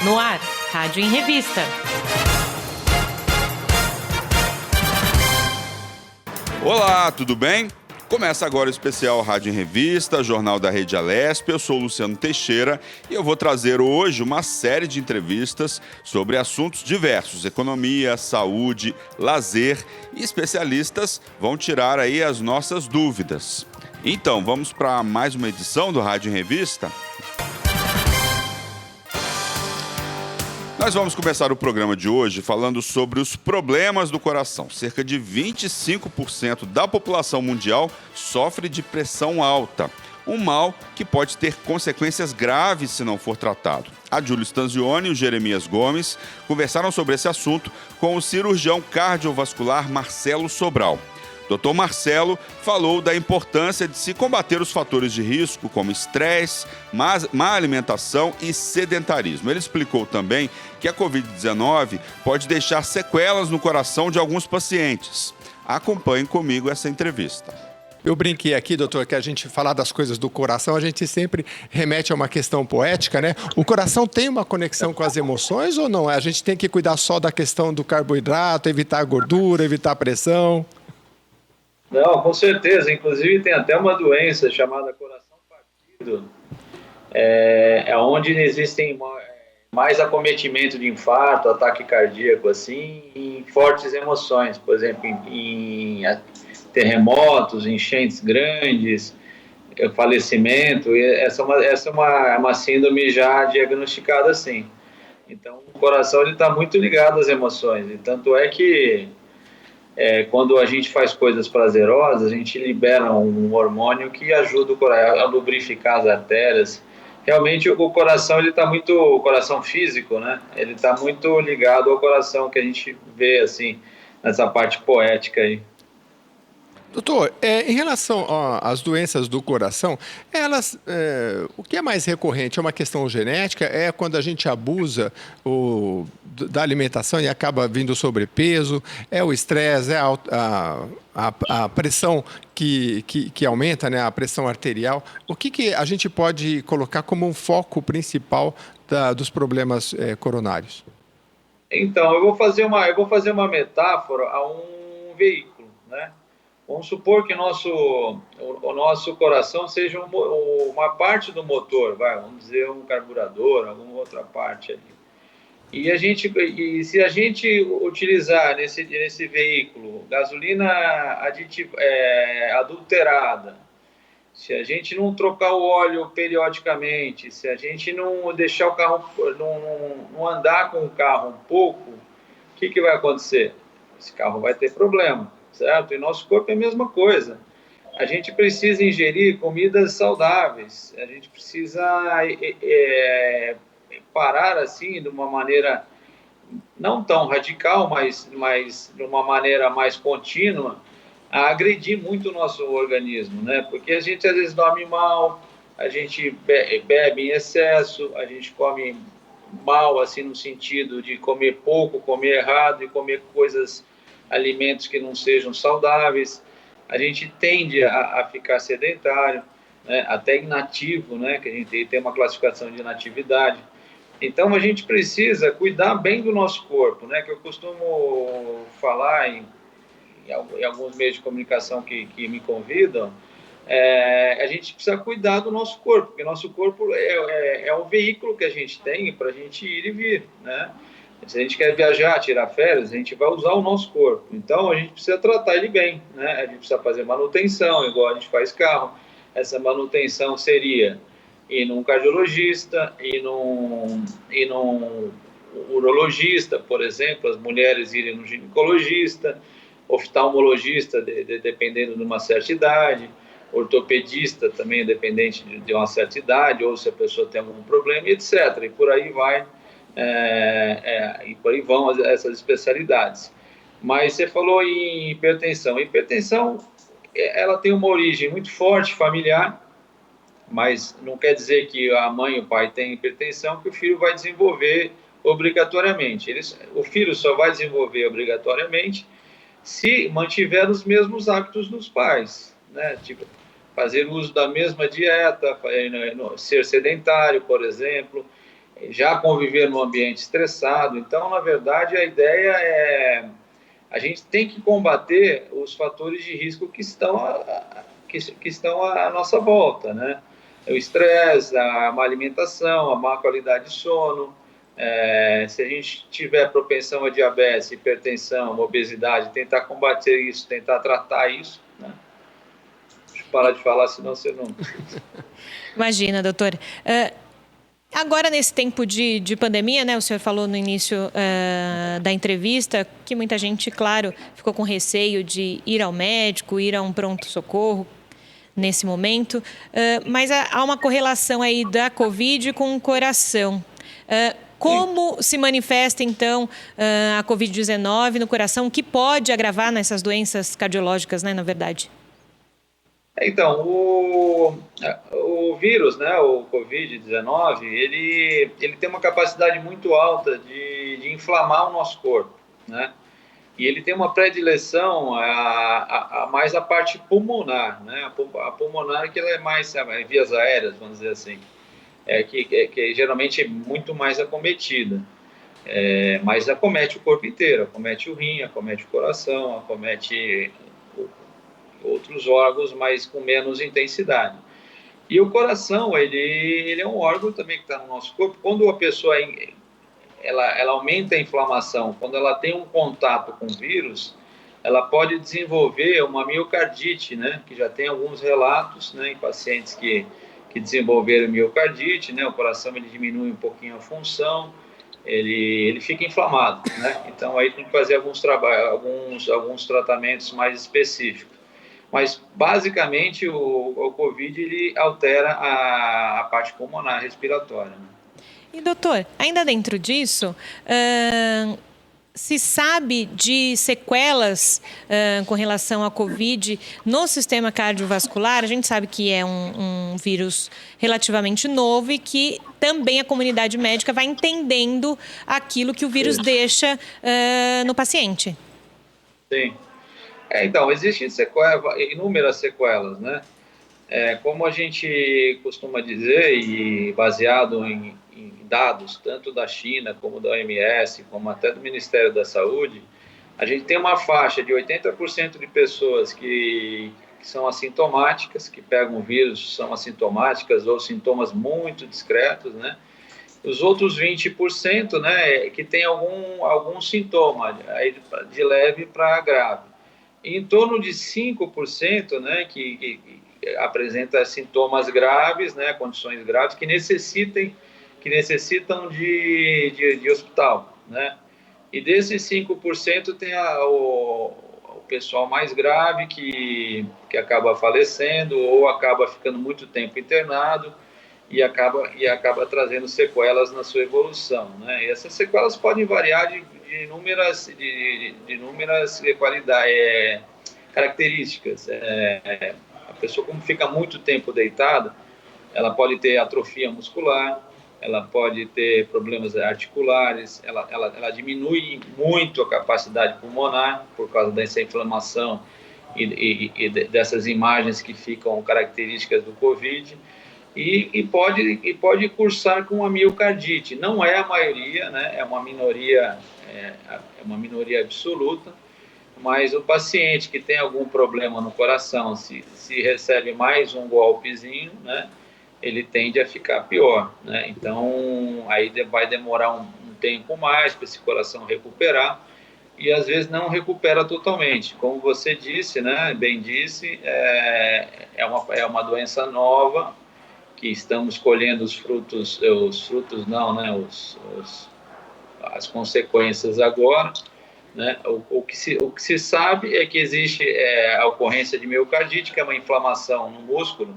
No ar, Rádio em Revista. Olá, tudo bem? Começa agora o especial Rádio em Revista, jornal da Rede Alesp. Eu sou o Luciano Teixeira e eu vou trazer hoje uma série de entrevistas sobre assuntos diversos: economia, saúde, lazer, e especialistas vão tirar aí as nossas dúvidas. Então, vamos para mais uma edição do Rádio em Revista? Nós vamos começar o programa de hoje falando sobre os problemas do coração. Cerca de 25% da população mundial sofre de pressão alta, um mal que pode ter consequências graves se não for tratado. A Júlia Stanzioni e o Jeremias Gomes conversaram sobre esse assunto com o cirurgião cardiovascular Marcelo Sobral. Dr. Marcelo falou da importância de se combater os fatores de risco, como estresse, má alimentação e sedentarismo. Ele explicou também que a Covid-19 pode deixar sequelas no coração de alguns pacientes. Acompanhe comigo essa entrevista. Eu brinquei aqui, doutor, que a gente falar das coisas do coração, a gente sempre remete a uma questão poética, né? O coração tem uma conexão com as emoções ou não? A gente tem que cuidar só da questão do carboidrato, evitar a gordura, evitar a pressão? Não, com certeza. Inclusive tem até uma doença chamada coração partido, onde existem mais acometimento de infarto, ataque cardíaco, assim, e fortes emoções. Por exemplo, em terremotos, enchentes grandes, falecimento. Essa é uma síndrome já diagnosticada assim. Então, o coração está muito ligado às emoções. E tanto é que quando a gente faz coisas prazerosas, a gente libera um hormônio que ajuda o coração a lubrificar as artérias. Realmente o coração, o coração físico, né? Ele está muito ligado ao coração que a gente vê assim nessa parte poética aí. Doutor, em relação às doenças do coração, o que é mais recorrente? É uma questão genética? É quando a gente abusa da alimentação e acaba vindo sobrepeso? É o estresse? É a pressão que aumenta, né? A pressão arterial? O que a gente pode colocar como um foco principal dos problemas coronários? Então, eu vou fazer uma metáfora a um veículo, né? Vamos supor que o nosso coração seja uma parte do motor, vamos dizer um carburador, alguma outra parte ali. E se a gente utilizar nesse veículo gasolina adulterada, se a gente não trocar o óleo periodicamente, se a gente não deixar o carro, não andar com o carro um pouco, o que vai acontecer? Esse carro vai ter problema. Certo? E nosso corpo é a mesma coisa. A gente precisa ingerir comidas saudáveis, a gente precisa parar assim de uma maneira não tão radical, mas de uma maneira mais contínua, a agredir muito o nosso organismo, né? Porque a gente às vezes dorme mal, a gente bebe em excesso, a gente come mal assim no sentido de comer pouco, comer errado e comer alimentos que não sejam saudáveis. A gente tende a ficar sedentário, né? Até inativo, né? Que a gente tem uma classificação de inatividade. Então, a gente precisa cuidar bem do nosso corpo, né? Que eu costumo falar em alguns meios de comunicação que me convidam, a gente precisa cuidar do nosso corpo, porque nosso corpo é o veículo que a gente tem para a gente ir e vir, né? Se a gente quer viajar, tirar férias, a gente vai usar o nosso corpo. Então, a gente precisa tratar ele bem, né? A gente precisa fazer manutenção, igual a gente faz carro. Essa manutenção seria ir num cardiologista, ir num urologista, por exemplo, as mulheres irem no ginecologista, oftalmologista, dependendo de uma certa idade, ortopedista também, dependente de uma certa idade, ou se a pessoa tem algum problema, etc. E por aí vai. E por aí vão essas especialidades. Mas você falou em hipertensão. A hipertensão, ela tem uma origem muito forte, familiar, mas não quer dizer que a mãe e o pai têm hipertensão que o filho vai desenvolver obrigatoriamente. O filho só vai desenvolver obrigatoriamente se mantiver os mesmos hábitos dos pais, né? Tipo, fazer uso da mesma dieta, ser sedentário, por exemplo, já conviver num ambiente estressado. Então, na verdade, a ideia é a gente tem que combater os fatores de risco que estão à nossa volta, né? O estresse, a má alimentação, a má qualidade de sono. Se a gente tiver propensão a diabetes, hipertensão, obesidade, tentar combater isso, tentar tratar isso, né? Deixa eu parar de falar, senão você não... Imagina, doutor. Agora, nesse tempo de pandemia, né, o senhor falou no início da entrevista que muita gente, claro, ficou com receio de ir ao médico, ir a um pronto-socorro nesse momento, mas há uma correlação aí da Covid com o coração. Como se manifesta, então, a Covid-19 no coração, que pode agravar nessas doenças cardiológicas, né, na verdade? Então, o vírus, né, o Covid-19, ele tem uma capacidade muito alta de inflamar o nosso corpo, né? E ele tem uma predileção a mais a parte pulmonar, né? A pulmonar que ela é mais vias aéreas, vamos dizer assim, que geralmente é muito mais acometida. Mas acomete o corpo inteiro, acomete o rim, acomete o coração, acomete outros órgãos, mas com menos intensidade. E o coração, ele é um órgão também que está no nosso corpo. Quando a pessoa ela aumenta a inflamação, quando ela tem um contato com o vírus, ela pode desenvolver uma miocardite, né? Que já tem alguns relatos, né, em pacientes que desenvolveram miocardite, né? O coração ele diminui um pouquinho a função, ele fica inflamado, né? Então aí tem que fazer alguns tratamentos mais específicos. Mas, basicamente, o COVID ele altera a parte pulmonar respiratória, né? E, doutor, ainda dentro disso, se sabe de sequelas com relação à Covid no sistema cardiovascular? A gente sabe que é um vírus relativamente novo e que também a comunidade médica vai entendendo aquilo que o vírus deixa no paciente. Sim. Então, existem inúmeras sequelas, né? Como a gente costuma dizer, e baseado em dados tanto da China como da OMS, como até do Ministério da Saúde, a gente tem uma faixa de 80% de pessoas que são assintomáticas, que pegam o vírus, são assintomáticas ou sintomas muito discretos, né? Os outros 20%, né, que tem algum sintoma, aí de leve para grave. Em torno de 5%, né, que apresenta sintomas graves, né, condições graves, que necessitam de hospital, né? E desses 5% tem o pessoal mais grave que acaba falecendo ou acaba ficando muito tempo internado e acaba trazendo sequelas na sua evolução, né? E essas sequelas podem variar de inúmeras qualidades, características. A pessoa, como fica muito tempo deitada, ela pode ter atrofia muscular, ela pode ter problemas articulares, ela diminui muito a capacidade pulmonar por causa dessa inflamação e dessas imagens que ficam características do COVID. E pode cursar com a miocardite. Não é a maioria, né? É uma minoria absoluta, mas o paciente que tem algum problema no coração, se recebe mais um golpezinho, né, ele tende a ficar pior, né? Então, aí vai demorar um tempo mais para esse coração recuperar, e às vezes não recupera totalmente. Como você disse, né, bem disse, é uma doença nova, que estamos colhendo os frutos não, né, as consequências agora, né? O que se sabe é que existe a ocorrência de miocardite, que é uma inflamação no músculo,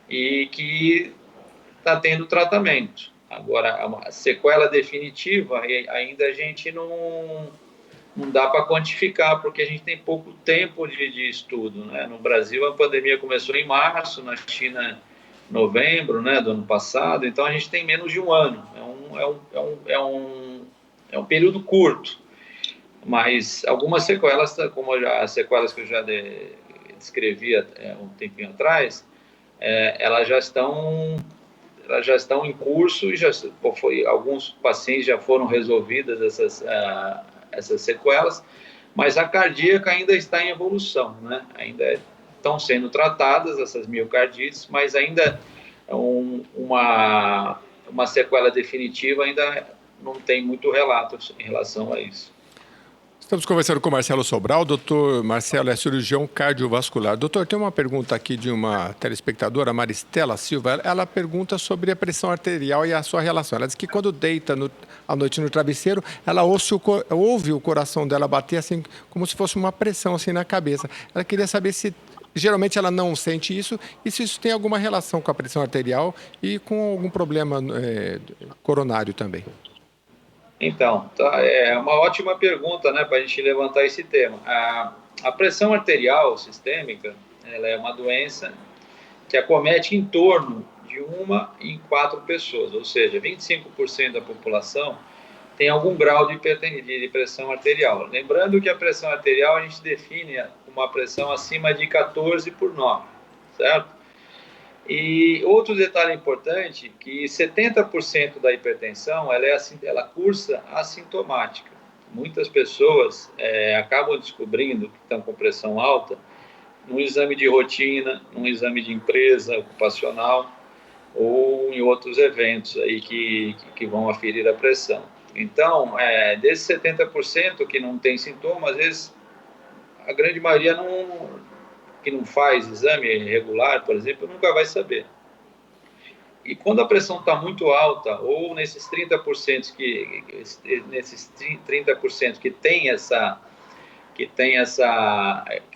e que está tendo tratamento. Agora, a sequela definitiva, ainda a gente não dá para quantificar, porque a gente tem pouco tempo de estudo, né? No Brasil, a pandemia começou em março, na China, novembro, né, do ano passado, então a gente tem menos de um ano. É um período curto, mas algumas sequelas, como as sequelas que eu já descrevi um tempinho atrás, elas elas já estão em curso e alguns pacientes já foram resolvidas essas sequelas, mas a cardíaca ainda está em evolução, né? Ainda estão sendo tratadas essas miocardites, mas ainda uma sequela definitiva ainda não tem muito relato em relação a isso. Estamos conversando com o Marcelo Sobral. Doutor Marcelo é cirurgião cardiovascular. Doutor, tem uma pergunta aqui de uma telespectadora, Maristela Silva. Ela pergunta sobre a pressão arterial e a sua relação. Ela diz que quando deita à noite no travesseiro, ela ouve o coração dela bater assim, como se fosse uma pressão assim na cabeça. Ela queria saber se geralmente ela não sente isso e se isso tem alguma relação com a pressão arterial e com algum problema coronário também. Então, é uma ótima pergunta, né, para a gente levantar esse tema. A pressão arterial sistêmica, ela é uma doença que acomete em torno de 1 em 4 pessoas, ou seja, 25% da população tem algum grau de pressão arterial. Lembrando que a pressão arterial a gente define uma pressão acima de 14/9, certo? E outro detalhe importante, que 70% da hipertensão ela cursa assintomática. Muitas pessoas acabam descobrindo que estão com pressão alta num exame de rotina, num exame de empresa ocupacional ou em outros eventos aí que vão aferir a pressão. Então, desses 70% que não tem sintoma, às vezes a grande maioria que não faz exame regular, por exemplo, nunca vai saber. E quando a pressão está muito alta, ou nesses 30% que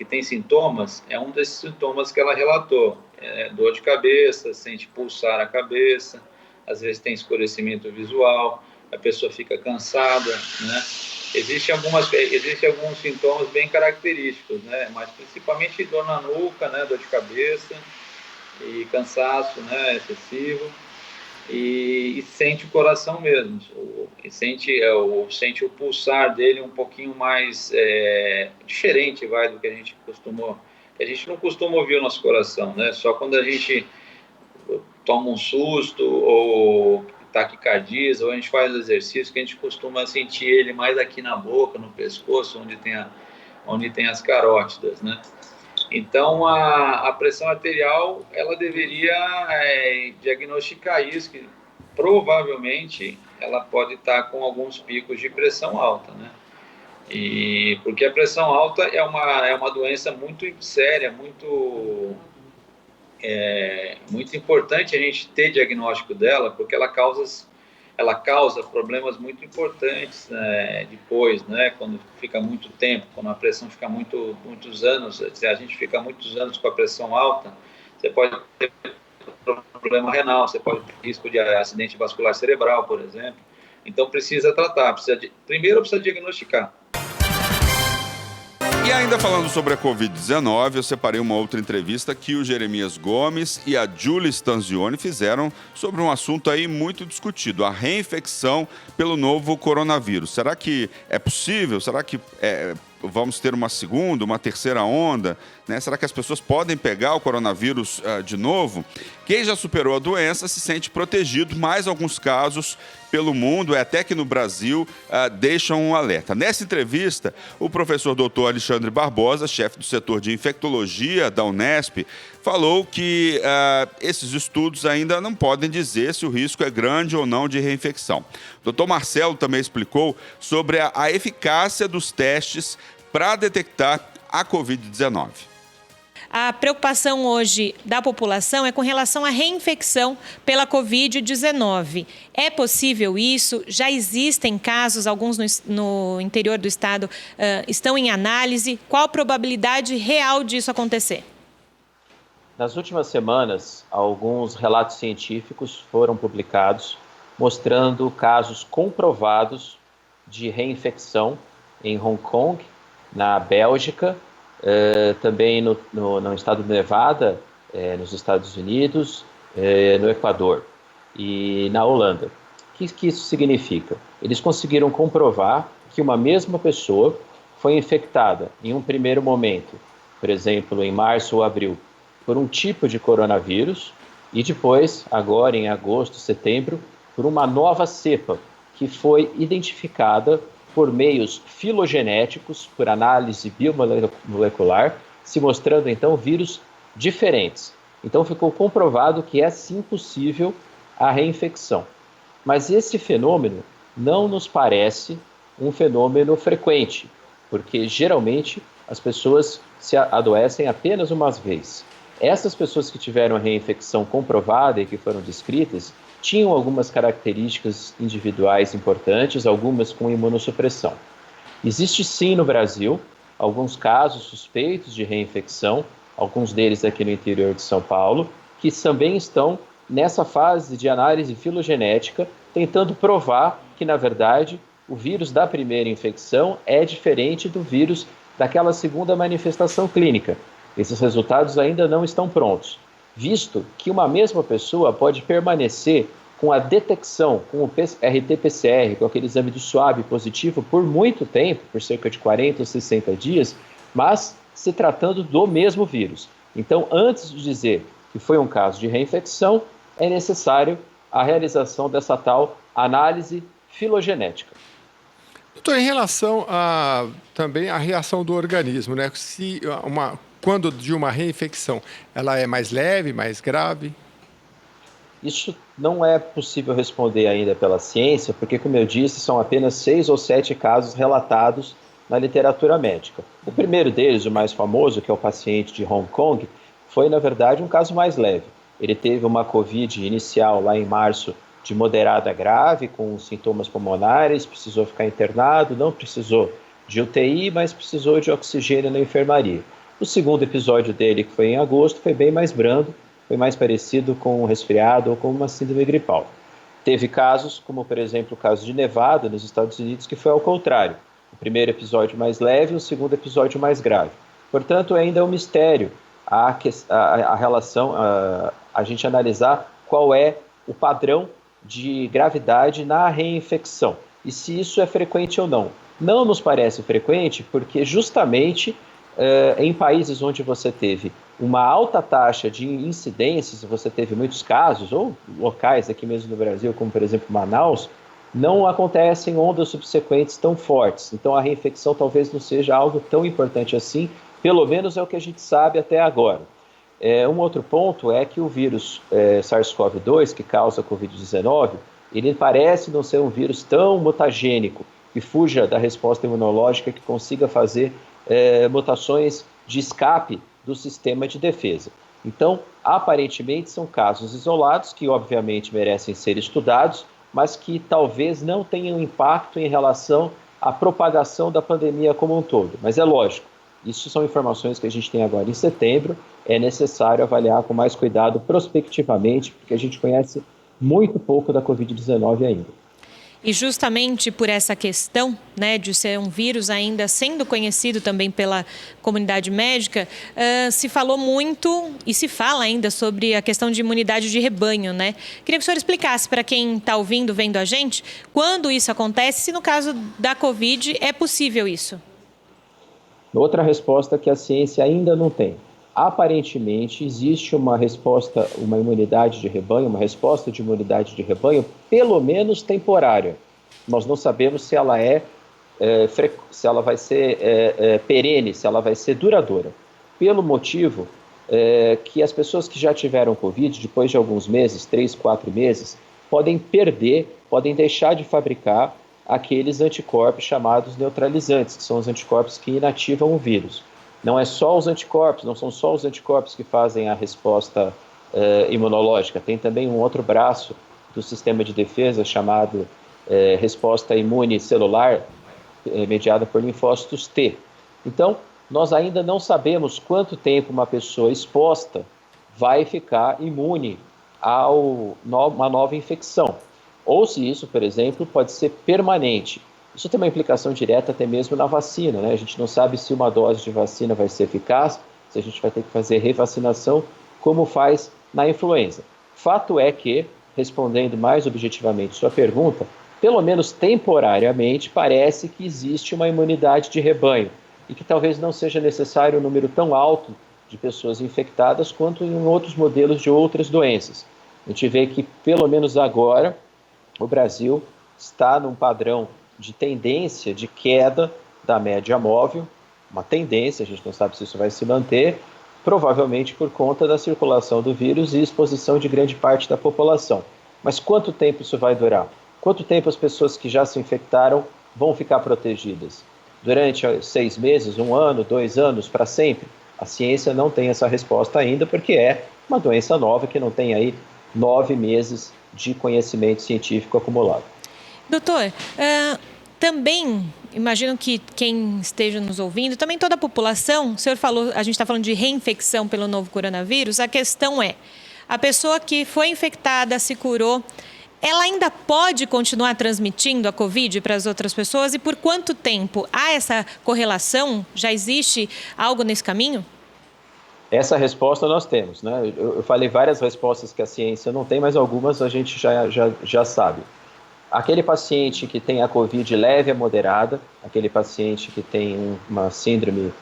tem sintomas, é um desses sintomas que ela relatou. Dor de cabeça, sente pulsar a cabeça, às vezes tem escurecimento visual, a pessoa fica cansada, né? Existem alguns sintomas bem característicos, né? Mas principalmente dor na nuca, né? Dor de cabeça e cansaço, né? Excessivo, e sente o coração mesmo, e sente o pulsar dele um pouquinho mais diferente, do que a gente costumou. A gente não costuma ouvir o nosso coração, né? Só quando a gente toma um susto ou taquicardia, ou a gente faz exercício que a gente costuma sentir ele mais aqui na boca, no pescoço, onde tem as carótidas, né? Então, a pressão arterial, ela deveria diagnosticar isso, que provavelmente ela pode estar com alguns picos de pressão alta, né? E porque a pressão alta é uma doença muito séria, muito importante a gente ter diagnóstico dela, porque ela causa problemas muito importantes, né, depois, né, quando fica muito tempo, quando a pressão fica muitos anos, se a gente fica muitos anos com a pressão alta, você pode ter problema renal, você pode ter risco de acidente vascular cerebral, por exemplo. Então precisa tratar, primeiro precisa diagnosticar. E ainda falando sobre a Covid-19, eu separei uma outra entrevista que o Jeremias Gomes e a Júlia Stanzioni fizeram sobre um assunto aí muito discutido, a reinfecção pelo novo coronavírus. Será que é possível? Será que vamos ter uma segunda, uma terceira onda, né? Será que as pessoas podem pegar o coronavírus de novo? Quem já superou a doença se sente protegido, mas alguns casos pelo mundo, até que no Brasil, deixam um alerta. Nessa entrevista, o professor Dr. Alexandre Barbosa, chefe do setor de infectologia da Unesp, falou que esses estudos ainda não podem dizer se o risco é grande ou não de reinfecção. O Dr. Marcelo também explicou sobre a eficácia dos testes para detectar a Covid-19. A preocupação hoje da população é com relação à reinfecção pela Covid-19. É possível isso? Já existem casos, alguns no interior do estado estão em análise. Qual a probabilidade real disso acontecer? Nas últimas semanas, alguns relatos científicos foram publicados mostrando casos comprovados de reinfecção em Hong Kong, na Bélgica, também no estado de Nevada, nos Estados Unidos, no Equador e na Holanda. O que isso significa? Eles conseguiram comprovar que uma mesma pessoa foi infectada em um primeiro momento, por exemplo, em março ou abril, por um tipo de coronavírus, E depois, agora em agosto, setembro, por uma nova cepa que foi identificada por meios filogenéticos, por análise biomolecular, se mostrando então vírus diferentes. Então ficou comprovado que é sim possível a reinfecção. Mas esse fenômeno não nos parece um fenômeno frequente, porque geralmente as pessoas se adoecem apenas uma vez. Essas pessoas que tiveram a reinfecção comprovada e que foram descritas tinham algumas características individuais importantes, algumas com imunossupressão. Existe sim no Brasil alguns casos suspeitos de reinfecção, alguns deles aqui no interior de São Paulo, que também estão nessa fase de análise filogenética, tentando provar que, na verdade, o vírus da primeira infecção é diferente do vírus daquela segunda manifestação clínica. Esses resultados ainda não estão prontos, visto que uma mesma pessoa pode permanecer com a detecção, com o RT-PCR, com aquele exame do SWAB positivo por muito tempo, por cerca de 40 ou 60 dias, mas se tratando do mesmo vírus. Então, antes de dizer que foi um caso de reinfecção, é necessário a realização dessa tal análise filogenética. Doutor, em relação também à reação do organismo, né? Quando de uma reinfecção, ela é mais leve, mais grave? Isso não é possível responder ainda pela ciência, porque, como eu disse, são apenas 6 ou 7 casos relatados na literatura médica. O primeiro deles, o mais famoso, que é o paciente de Hong Kong, foi, na verdade, um caso mais leve. Ele teve uma Covid inicial lá em março de moderada a grave, com sintomas pulmonares, precisou ficar internado, não precisou de UTI, mas precisou de oxigênio na enfermaria. O segundo episódio dele, que foi em agosto, foi bem mais brando, foi mais parecido com um resfriado ou com uma síndrome gripal. Teve casos, como por exemplo o caso de Nevada, nos Estados Unidos, que foi ao contrário. O primeiro episódio mais leve e o segundo episódio mais grave. Portanto, ainda é um mistério a relação, a gente analisar qual é o padrão de gravidade na reinfecção e se isso é frequente ou não. Não nos parece frequente porque justamente em países onde você teve uma alta taxa de incidências, você teve muitos casos, ou locais aqui mesmo no Brasil, como por exemplo Manaus, não acontecem ondas subsequentes tão fortes. Então a reinfecção talvez não seja algo tão importante assim, pelo menos é o que a gente sabe até agora. Um outro ponto é que o vírus SARS-CoV-2, que causa a Covid-19, ele parece não ser um vírus tão mutagênico, que fuja da resposta imunológica, que consiga fazer mutações de escape do sistema de defesa. Então, aparentemente, são casos isolados que, obviamente, merecem ser estudados, mas que talvez não tenham impacto em relação à propagação da pandemia como um todo. Mas é lógico, isso são informações que a gente tem agora em setembro, é necessário avaliar com mais cuidado prospectivamente, porque a gente conhece muito pouco da Covid-19 ainda. E justamente por essa questão, né, de ser um vírus ainda sendo conhecido também pela comunidade médica, se falou muito e se fala ainda sobre a questão de imunidade de rebanho, né? Queria que o senhor explicasse para quem está ouvindo, vendo a gente, quando isso acontece, se no caso da Covid é possível isso. Outra resposta que a ciência ainda não tem. Aparentemente, existe uma resposta, uma imunidade de rebanho, uma resposta de imunidade de rebanho, pelo menos temporária. Nós não sabemos se ela se ela vai ser perene, se ela vai ser duradoura. Pelo motivo que as pessoas que já tiveram Covid, depois de alguns meses, 3, 4 meses, podem deixar de fabricar aqueles anticorpos chamados neutralizantes, que são os anticorpos que inativam o vírus. Não é só os anticorpos, não são só os anticorpos que fazem a resposta imunológica. Tem também um outro braço do sistema de defesa chamado resposta imune celular, mediada por linfócitos T. Então, nós ainda não sabemos quanto tempo uma pessoa exposta vai ficar imune a uma nova infecção. Ou se isso, por exemplo, pode ser permanente. Isso tem uma implicação direta até mesmo na vacina, né? A gente não sabe se uma dose de vacina vai ser eficaz, se a gente vai ter que fazer revacinação, como faz na influenza. Fato é que, respondendo mais objetivamente sua pergunta, pelo menos temporariamente, parece que existe uma imunidade de rebanho e que talvez não seja necessário um número tão alto de pessoas infectadas quanto em outros modelos de outras doenças. A gente vê que, pelo menos agora, o Brasil está num padrão de tendência de queda da média móvel, uma tendência, a gente não sabe se isso vai se manter, provavelmente por conta da circulação do vírus e exposição de grande parte da população. Mas quanto tempo isso vai durar? Quanto tempo as pessoas que já se infectaram vão ficar protegidas? Durante 6 meses, 1 ano, 2 anos, para sempre? A ciência não tem essa resposta ainda, porque é uma doença nova que não tem aí 9 meses de conhecimento científico acumulado. Doutor, também imagino que quem esteja nos ouvindo, também toda a população, o senhor falou, a gente está falando de reinfecção pelo novo coronavírus, a questão é, a pessoa que foi infectada, se curou, ela ainda pode continuar transmitindo a Covid para as outras pessoas e por quanto tempo? Há essa correlação? Já existe algo nesse caminho? Essa resposta nós temos, né? Eu falei várias respostas que a ciência não tem, mas algumas a gente já sabe. Aquele paciente que tem a Covid leve a moderada, aquele paciente que tem uma síndrome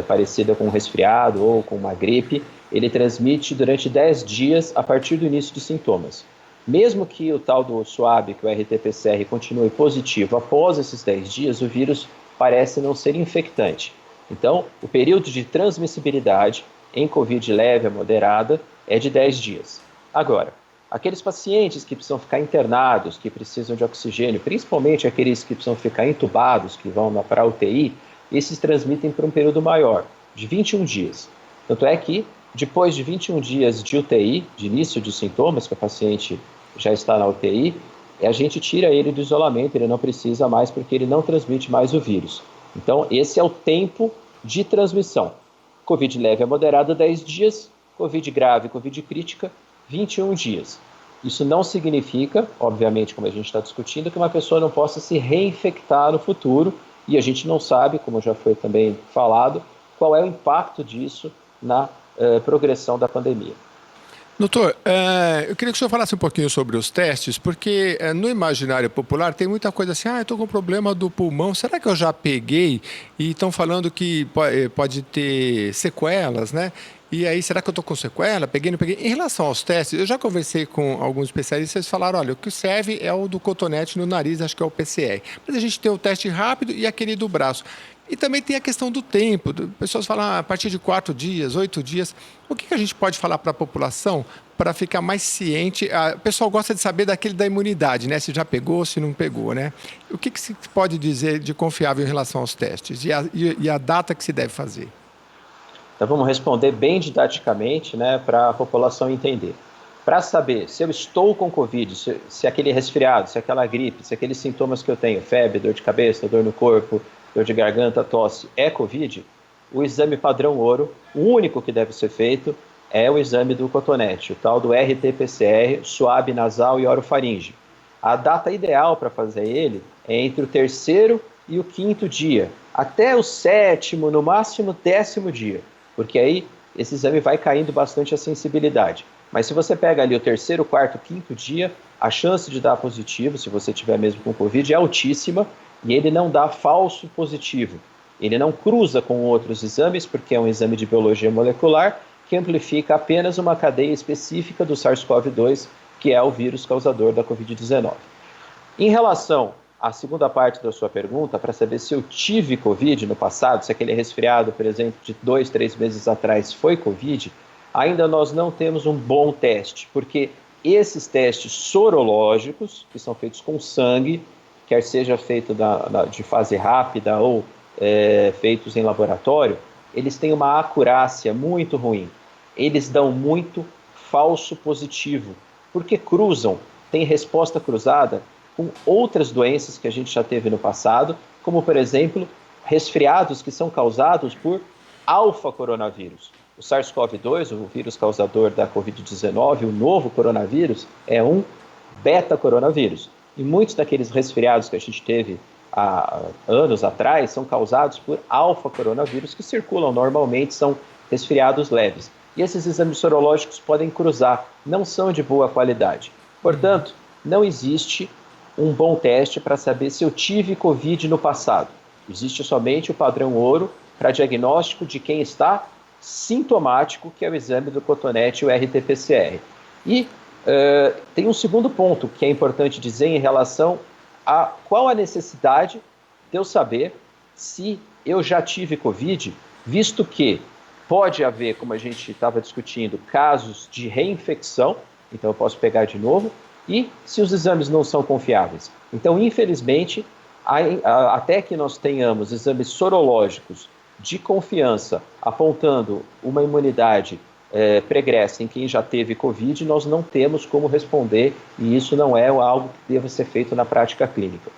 parecida com um resfriado ou com uma gripe, ele transmite durante 10 dias a partir do início de sintomas. Mesmo que o tal do SWAB, que o RT-PCR, continue positivo após esses 10 dias, o vírus parece não ser infectante. Então, o período de transmissibilidade em Covid leve a moderada é de 10 dias. Agora, aqueles pacientes que precisam ficar internados, que precisam de oxigênio, principalmente aqueles que precisam ficar entubados, que vão para a UTI, esses transmitem por um período maior, de 21 dias. Tanto é que, depois de 21 dias de UTI, de início de sintomas, que o paciente já está na UTI, a gente tira ele do isolamento, ele não precisa mais porque ele não transmite mais o vírus. Então, esse é o tempo de transmissão. Covid leve a moderada, 10 dias, Covid grave, Covid crítica, 21 dias. Isso não significa, obviamente, como a gente está discutindo, que uma pessoa não possa se reinfectar no futuro e a gente não sabe, como já foi também falado, qual é o impacto disso na progressão da pandemia. Doutor, eu queria que o senhor falasse um pouquinho sobre os testes, porque no imaginário popular tem muita coisa assim, eu estou com problema do pulmão, será que eu já peguei? E estão falando que pode ter sequelas, né? E aí, será que eu estou com sequela? Peguei, não peguei? Em relação aos testes, eu já conversei com alguns especialistas, eles falaram, olha, o que serve é o do cotonete no nariz, acho que é o PCR. Mas a gente tem o teste rápido e aquele do braço. E também tem a questão do tempo. Pessoas falam a partir de 4 dias, 8 dias. O que a gente pode falar para a população para ficar mais ciente? O pessoal gosta de saber daquele da imunidade, né? Se já pegou, se não pegou, né? O que se pode dizer de confiável em relação aos testes e a data que se deve fazer? Então vamos responder bem didaticamente, né, para a população entender. Para saber se eu estou com Covid, se aquele resfriado, se aquela gripe, se aqueles sintomas que eu tenho, febre, dor de cabeça, dor no corpo, dor de garganta, tosse, é Covid, o exame padrão ouro, o único que deve ser feito, é o exame do cotonete, o tal do RT-PCR, suave nasal e orofaringe. A data ideal para fazer ele é entre o 3º e o 5º dia, até o 7º, no máximo 10º dia, porque aí esse exame vai caindo bastante a sensibilidade. Mas se você pega ali o 3º, 4º, 5º dia, a chance de dar positivo, se você tiver mesmo com Covid, é altíssima e ele não dá falso positivo. Ele não cruza com outros exames, porque é um exame de biologia molecular que amplifica apenas uma cadeia específica do SARS-CoV-2, que é o vírus causador da Covid-19. Em relação à segunda parte da sua pergunta, para saber se eu tive Covid no passado, se aquele resfriado, por exemplo, de 2, 3 meses atrás foi Covid, ainda nós não temos um bom teste, porque esses testes sorológicos, que são feitos com sangue, quer seja feito de fase rápida ou feitos em laboratório, eles têm uma acurácia muito ruim. Eles dão muito falso positivo, porque cruzam, tem resposta cruzada com outras doenças que a gente já teve no passado, como, por exemplo, resfriados que são causados por alfa-coronavírus. O SARS-CoV-2, o vírus causador da Covid-19, o novo coronavírus, é um beta-coronavírus. E muitos daqueles resfriados que a gente teve há anos atrás são causados por alfa-coronavírus que circulam normalmente, são resfriados leves. E esses exames sorológicos podem cruzar, não são de boa qualidade. Portanto, não existe um bom teste para saber se eu tive Covid no passado. Existe somente o padrão ouro para diagnóstico de quem está sintomático, que é o exame do cotonete, o RT-PCR. E tem um segundo ponto que é importante dizer em relação a qual a necessidade de eu saber se eu já tive Covid, visto que pode haver, como a gente estava discutindo, casos de reinfecção, então eu posso pegar de novo, e se os exames não são confiáveis. Então, infelizmente, até que nós tenhamos exames sorológicos de confiança apontando uma imunidade pregressa em quem já teve Covid, nós não temos como responder, e isso não é algo que deva ser feito na prática clínica.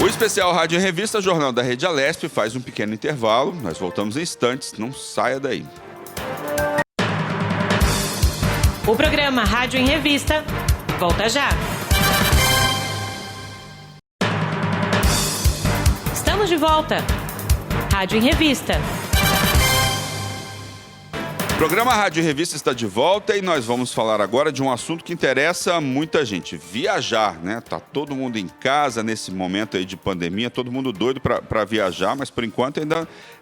O especial Rádio em Revista, Jornal da Rede Alesp, faz um pequeno intervalo. Nós voltamos em instantes, não saia daí. O programa Rádio em Revista volta já. Estamos de volta. Rádio em Revista. O programa Rádio e Revista está de volta e nós vamos falar agora de um assunto que interessa muita gente, viajar, né? Tá todo mundo em casa nesse momento aí de pandemia, todo mundo doido para viajar, mas por enquanto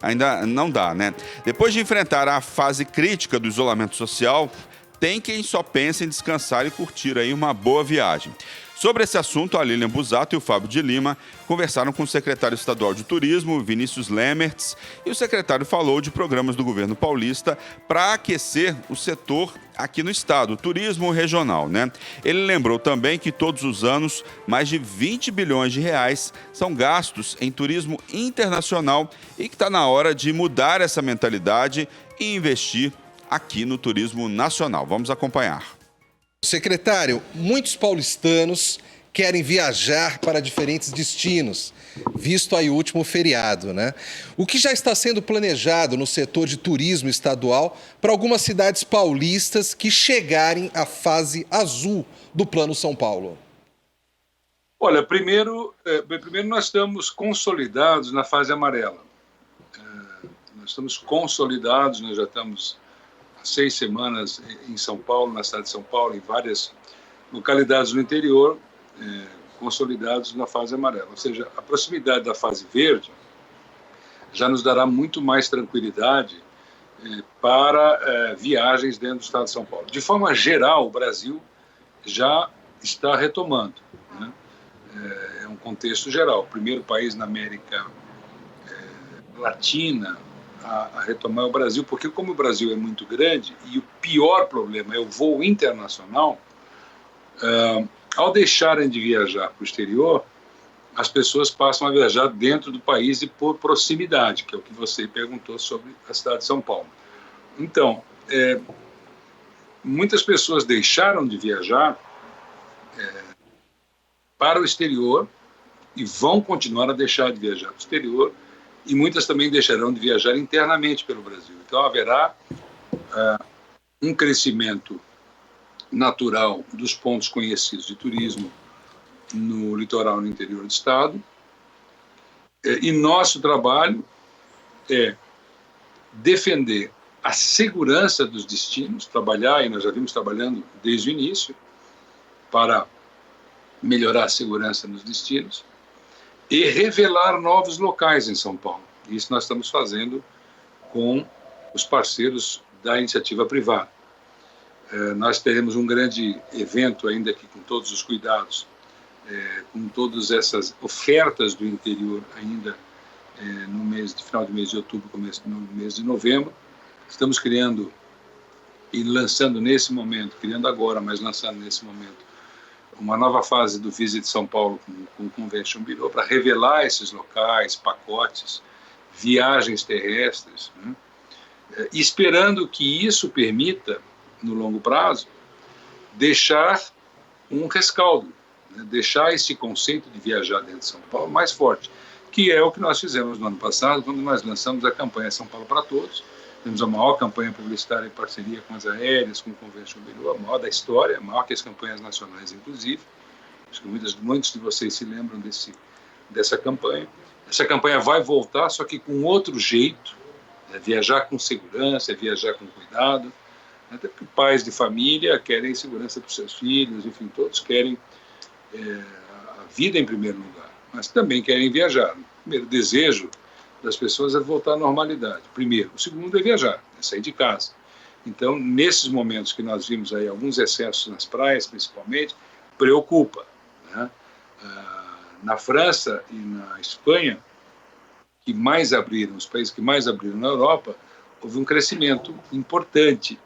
ainda não dá, né? Depois de enfrentar a fase crítica do isolamento social, tem quem só pensa em descansar e curtir aí uma boa viagem. Sobre esse assunto, a Lilian Busato e o Fábio de Lima conversaram com o secretário estadual de Turismo, Vinícius Lemertz, e o secretário falou de programas do governo paulista para aquecer o setor aqui no estado, o turismo regional, né? Ele lembrou também que todos os anos, mais de 20 bilhões de reais são gastos em turismo internacional e que está na hora de mudar essa mentalidade e investir aqui no turismo nacional. Vamos acompanhar. Secretário, muitos paulistanos querem viajar para diferentes destinos, visto aí o último feriado, né? O que já está sendo planejado no setor de turismo estadual para algumas cidades paulistas que chegarem à fase azul do Plano São Paulo? Olha, primeiro nós estamos consolidados na fase amarela. Nós estamos consolidados, nós já estamos 6 semanas em São Paulo, na cidade de São Paulo, em várias localidades do interior, consolidados na fase amarela. Ou seja, a proximidade da fase verde já nos dará muito mais tranquilidade para viagens dentro do estado de São Paulo. De forma geral, o Brasil já está retomando, né? É um contexto geral. O primeiro país na América Latina a retomar o Brasil, porque como o Brasil é muito grande e o pior problema é o voo internacional, ao deixarem de viajar para o exterior, as pessoas passam a viajar dentro do país e por proximidade, que é o que você perguntou sobre a cidade de São Paulo. Então, muitas pessoas deixaram de viajar para o exterior e vão continuar a deixar de viajar para o exterior, e muitas também deixarão de viajar internamente pelo Brasil. Então, haverá um crescimento natural dos pontos conhecidos de turismo no litoral, no interior do estado. E nosso trabalho é defender a segurança dos destinos, trabalhar, e nós já vimos trabalhando desde o início, para melhorar a segurança nos destinos, e revelar novos locais em São Paulo. Isso nós estamos fazendo com os parceiros da iniciativa privada. Nós teremos um grande evento ainda aqui com todos os cuidados, com todas essas ofertas do interior ainda no final do mês de outubro, começo do mês de novembro. Estamos criando e lançando nesse momento, criando agora, mas lançando nesse momento, uma nova fase do Visit São Paulo com o Convention Bureau para revelar esses locais, pacotes, viagens terrestres, né? Esperando que isso permita, no longo prazo, deixar um rescaldo, né? Deixar esse conceito de viajar dentro de São Paulo mais forte, que é o que nós fizemos no ano passado, quando nós lançamos a campanha São Paulo para Todos. Temos a maior campanha publicitária em parceria com as aéreas, com o Convention Bureau, a maior da história, maior que as campanhas nacionais, inclusive. Acho que muitos de vocês se lembram dessa campanha. Essa campanha vai voltar, só que com outro jeito, viajar com segurança, viajar com cuidado, até porque pais de família querem segurança para os seus filhos, enfim, todos querem a vida em primeiro lugar, mas também querem viajar. O primeiro desejo das pessoas é voltar à normalidade. Primeiro. O segundo é viajar, é sair de casa. Então, nesses momentos que nós vimos aí alguns excessos nas praias, principalmente, preocupa, né? Na França e na Espanha, que mais abriram, os países que mais abriram na Europa, houve um crescimento importante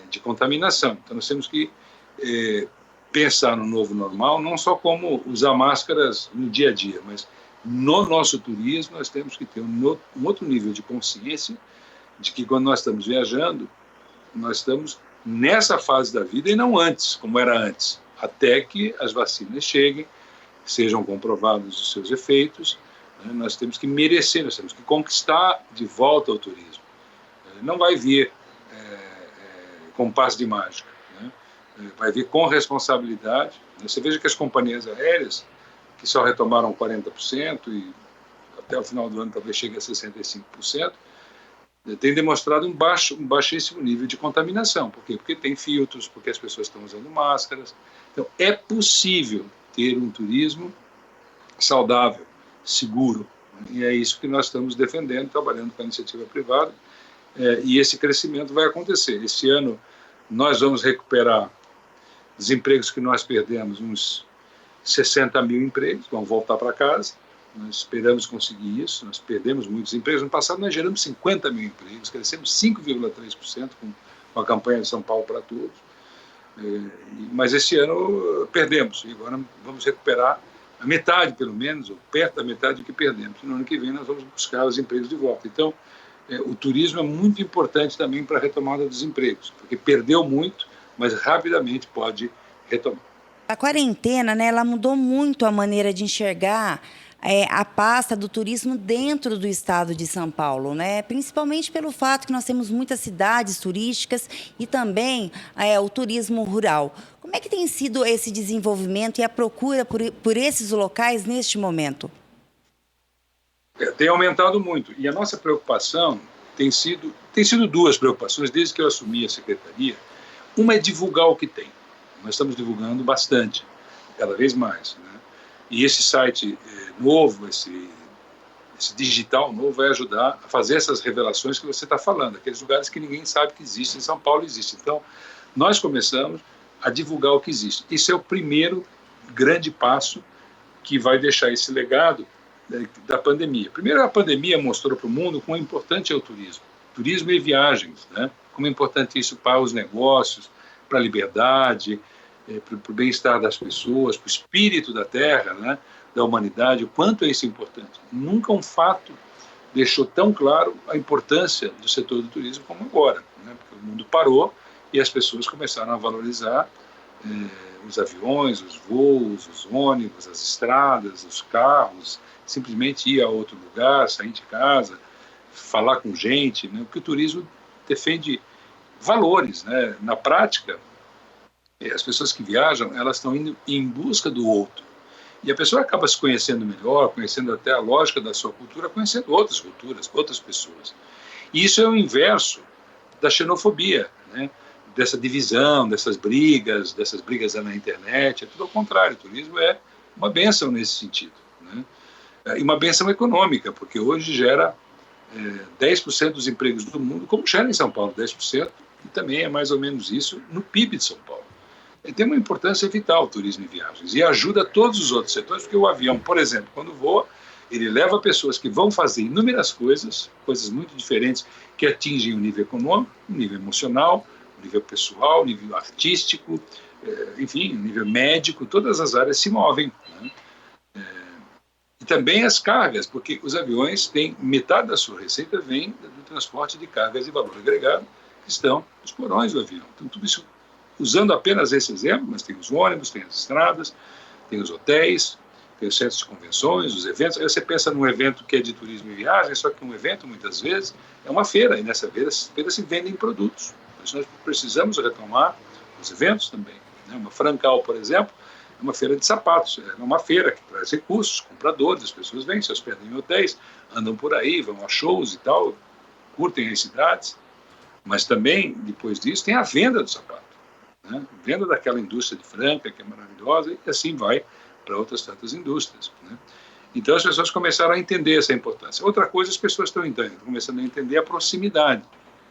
de contaminação. Então, nós temos que pensar no novo normal, não só como usar máscaras no dia a dia, mas no nosso turismo nós temos que ter um outro nível de consciência de que quando nós estamos viajando, nós estamos nessa fase da vida e não antes, como era antes, até que as vacinas cheguem, sejam comprovados os seus efeitos, né? Nós temos que merecer, nós temos que conquistar de volta o turismo. Não vai vir com passe de mágica, né? Vai vir com responsabilidade. Você veja que as companhias aéreas, que só retomaram 40% e até o final do ano talvez chegue a 65%, tem demonstrado um baixíssimo nível de contaminação. Por quê? Porque tem filtros, porque as pessoas estão usando máscaras. Então, é possível ter um turismo saudável, seguro. E é isso que nós estamos defendendo, trabalhando com a iniciativa privada. E esse crescimento vai acontecer. Esse ano, nós vamos recuperar os empregos que nós perdemos, uns 60 mil empregos, vão voltar para casa. Nós esperamos conseguir isso, nós perdemos muitos empregos. No passado nós geramos 50 mil empregos, crescemos 5,3% com a campanha de São Paulo para Todos. Mas esse ano perdemos, e agora vamos recuperar a metade, pelo menos, ou perto da metade do que perdemos. E no ano que vem nós vamos buscar os empregos de volta. Então, o turismo é muito importante também para a retomada dos empregos, porque perdeu muito, mas rapidamente pode retomar. A quarentena, né, ela mudou muito a maneira de enxergar a pasta do turismo dentro do estado de São Paulo, né? Principalmente pelo fato que nós temos muitas cidades turísticas e também o turismo rural. Como é que tem sido esse desenvolvimento e a procura por esses locais neste momento? Tem aumentado muito. E a nossa preocupação tem sido duas preocupações desde que eu assumi a secretaria. Uma é divulgar o que tem. Nós estamos divulgando bastante, cada vez mais, né? E esse site novo, esse digital novo, vai ajudar a fazer essas revelações que você está falando, aqueles lugares que ninguém sabe que existem, em São Paulo existe. Então, nós começamos a divulgar o que existe. Isso é o primeiro grande passo que vai deixar esse legado da pandemia. Primeiro, a pandemia mostrou para o mundo quão importante é o turismo e viagens, né? Como é importante isso para os negócios, para a liberdade, para o bem-estar das pessoas, para o espírito da terra, né, da humanidade, o quanto é isso importante. Nunca um fato deixou tão claro a importância do setor do turismo como agora, né, porque o mundo parou e as pessoas começaram a valorizar os aviões, os voos, os ônibus, as estradas, os carros, simplesmente ir a outro lugar, sair de casa, falar com gente, né, porque o turismo defende valores, né? Na prática, as pessoas que viajam, elas estão indo em busca do outro. E a pessoa acaba se conhecendo melhor, conhecendo até a lógica da sua cultura, conhecendo outras culturas, outras pessoas. E isso é o inverso da xenofobia, né? Dessa divisão, dessas brigas na internet. É tudo ao contrário. O turismo é uma bênção nesse sentido, né? E uma bênção econômica, porque hoje gera 10% dos empregos do mundo, como gera em São Paulo, 10%, e também é mais ou menos isso no PIB de São Paulo. Ele tem uma importância vital, o turismo e viagens, e ajuda todos os outros setores, porque o avião, por exemplo, quando voa, ele leva pessoas que vão fazer inúmeras coisas muito diferentes, que atingem o nível econômico, o nível emocional, o nível pessoal, o nível artístico, enfim, o nível médico, todas as áreas se movem, né? E também as cargas, porque os aviões têm metade da sua receita vem do transporte de cargas de valor agregado, que estão nos porões do avião. Então, tudo isso, usando apenas esse exemplo, mas tem os ônibus, tem as estradas, tem os hotéis, tem os centros de convenções, os eventos. Aí você pensa num evento que é de turismo e viagem, só que um evento, muitas vezes, é uma feira, e nessa feira se vendem produtos. Então, nós precisamos retomar os eventos também, né? Uma Francal, por exemplo, é uma feira de sapatos, é uma feira que traz recursos, compradores, as pessoas vêm, se hospedam em hotéis, andam por aí, vão a shows e tal, curtem as cidades, mas também, depois disso, tem a venda do sapato, né? Venda daquela indústria de Franca, que é maravilhosa, e assim vai para outras tantas indústrias, né? Então as pessoas começaram a entender essa importância. Outra coisa, as pessoas estão começando a entender a proximidade.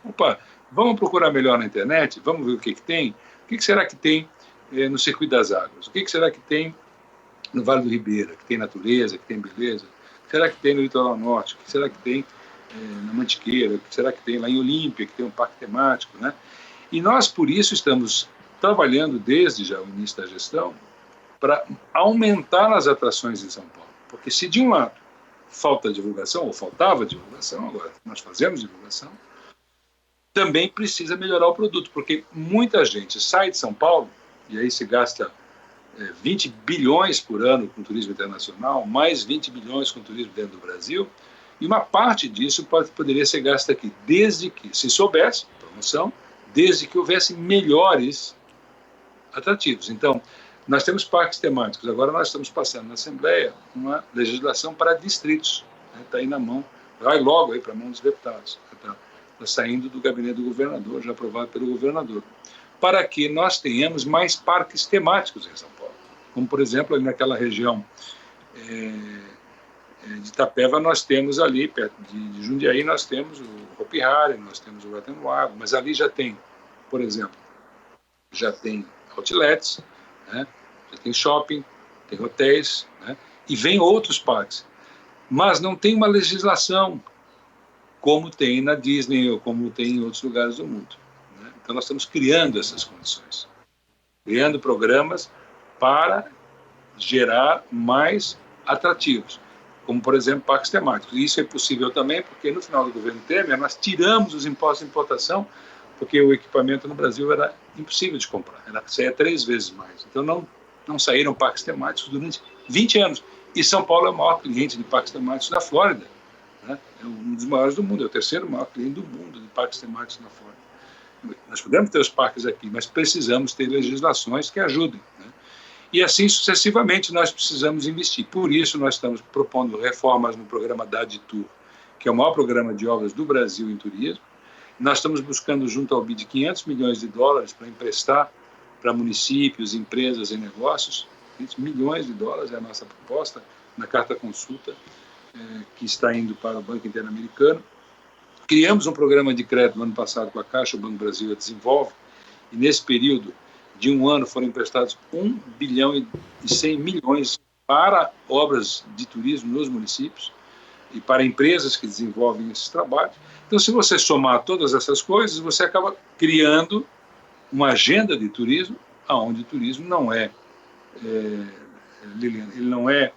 Opa, vamos procurar melhor na internet, vamos ver o que tem. O que será que tem no Circuito das Águas? O que será que tem no Vale do Ribeira, que tem natureza, que tem beleza? O que será que tem no Litoral Norte? O que será que tem na Mantiqueira? O que será que tem lá em Olímpia, que tem um parque temático, né? E nós, por isso, estamos trabalhando desde já o início da gestão para aumentar as atrações em São Paulo. Porque se de um lado falta divulgação, ou faltava divulgação, agora nós fazemos divulgação, também precisa melhorar o produto, porque muita gente sai de São Paulo, e aí se gasta 20 bilhões por ano com turismo internacional, mais 20 bilhões com turismo dentro do Brasil, e uma parte disso poderia ser gasta aqui, desde que, se soubesse, promoção, desde que houvesse melhores atrativos. Então, nós temos parques temáticos, agora nós estamos passando na Assembleia uma legislação para distritos, está aí na mão, vai logo aí para a mão dos deputados, está saindo do gabinete do governador, já aprovado pelo governador, para que nós tenhamos mais parques temáticos em São Paulo. Como, por exemplo, ali naquela região de Itapeva, nós temos ali, perto de Jundiaí, nós temos o Hopi Hari, nós temos o Guatemi Lago, mas ali já tem, por exemplo, já tem outlets, né? Já tem shopping, tem hotéis, né? E vem outros parques. Mas não tem uma legislação como tem na Disney ou como tem em outros lugares do mundo, né? Então nós estamos criando essas condições, criando programas para gerar mais atrativos, como, por exemplo, parques temáticos. E isso é possível também porque no final do governo Temer nós tiramos os impostos de importação, porque o equipamento no Brasil era impossível de comprar, saía 3 vezes mais. Então não saíram parques temáticos durante 20 anos. E São Paulo é o maior cliente de parques temáticos da Flórida, né? É um dos maiores do mundo, é o 3º maior cliente do mundo de parques temáticos na Flórida. Nós podemos ter os parques aqui, mas precisamos ter legislações que ajudem, né? E assim sucessivamente nós precisamos investir. Por isso nós estamos propondo reformas no programa DADTUR, que é o maior programa de obras do Brasil em turismo. Nós estamos buscando, junto ao BID, 500 milhões de dólares para emprestar para municípios, empresas e negócios. 500 milhões de dólares é a nossa proposta na carta consulta, que está indo para o Banco Interamericano. Criamos um programa de crédito no ano passado com a Caixa, o Banco Brasil a desenvolve, e nesse período de um ano foram emprestados 1 bilhão e 100 milhões para obras de turismo nos municípios e para empresas que desenvolvem esses trabalhos. Então, se você somar todas essas coisas, você acaba criando uma agenda de turismo, onde o turismo não é, Liliana, ele não é,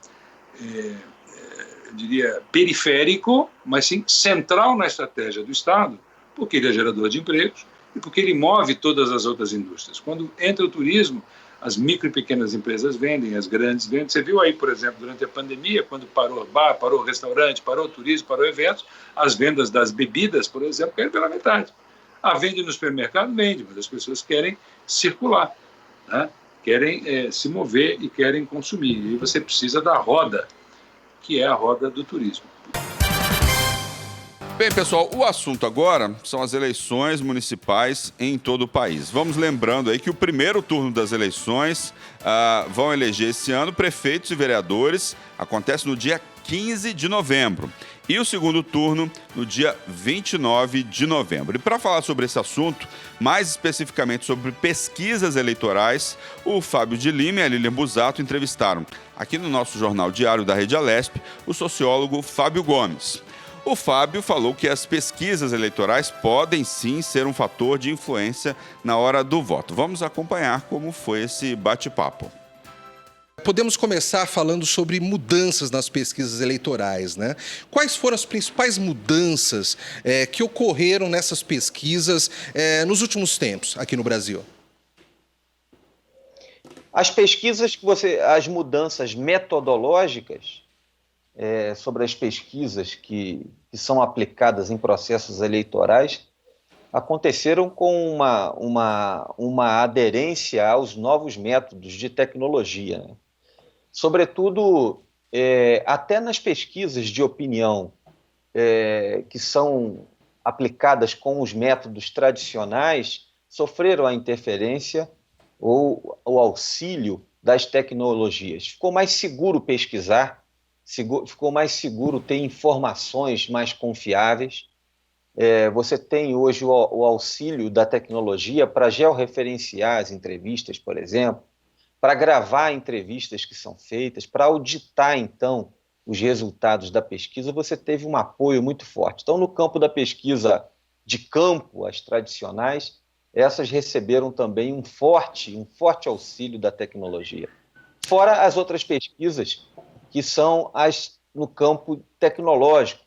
eu diria, periférico, mas sim central na estratégia do Estado, porque ele é gerador de empregos e porque ele move todas as outras indústrias. Quando entra o turismo, as micro e pequenas empresas vendem, as grandes vendem. Você viu aí, por exemplo, durante a pandemia, quando parou bar, parou restaurante, parou turismo, parou eventos, as vendas das bebidas, por exemplo, caíram pela metade. Vende no supermercado? Vende, mas as pessoas querem circular, né? Querem se mover e querem consumir. E você precisa da roda, que é a roda do turismo. Bem, pessoal, o assunto agora são as eleições municipais em todo o país. Vamos lembrando aí que o primeiro turno das eleições vão eleger esse ano prefeitos e vereadores, acontece no dia 15 de novembro. E o segundo turno no dia 29 de novembro. E para falar sobre esse assunto, mais especificamente sobre pesquisas eleitorais, o Fábio de Lima e a Lilian Busato entrevistaram aqui no nosso Jornal Diário da Rede Alesp o sociólogo Fábio Gomes. O Fábio falou que as pesquisas eleitorais podem sim ser um fator de influência na hora do voto. Vamos acompanhar como foi esse bate-papo. Podemos começar falando sobre mudanças nas pesquisas eleitorais, né? Quais foram as principais mudanças que ocorreram nessas pesquisas nos últimos tempos aqui no Brasil? As pesquisas as mudanças metodológicas sobre as pesquisas que são aplicadas em processos eleitorais aconteceram com uma aderência aos novos métodos de tecnologia, né? Sobretudo, até nas pesquisas de opinião que são aplicadas com os métodos tradicionais, sofreram a interferência ou o auxílio das tecnologias. Ficou mais seguro pesquisar ficou mais seguro ter informações mais confiáveis. Você tem hoje o auxílio da tecnologia para georreferenciar as entrevistas, por exemplo, para gravar entrevistas que são feitas, para auditar, então, os resultados da pesquisa. Você teve um apoio muito forte. Então, no campo da pesquisa de campo, as tradicionais, essas receberam também um forte auxílio da tecnologia. Fora as outras pesquisas, que são as no campo tecnológico,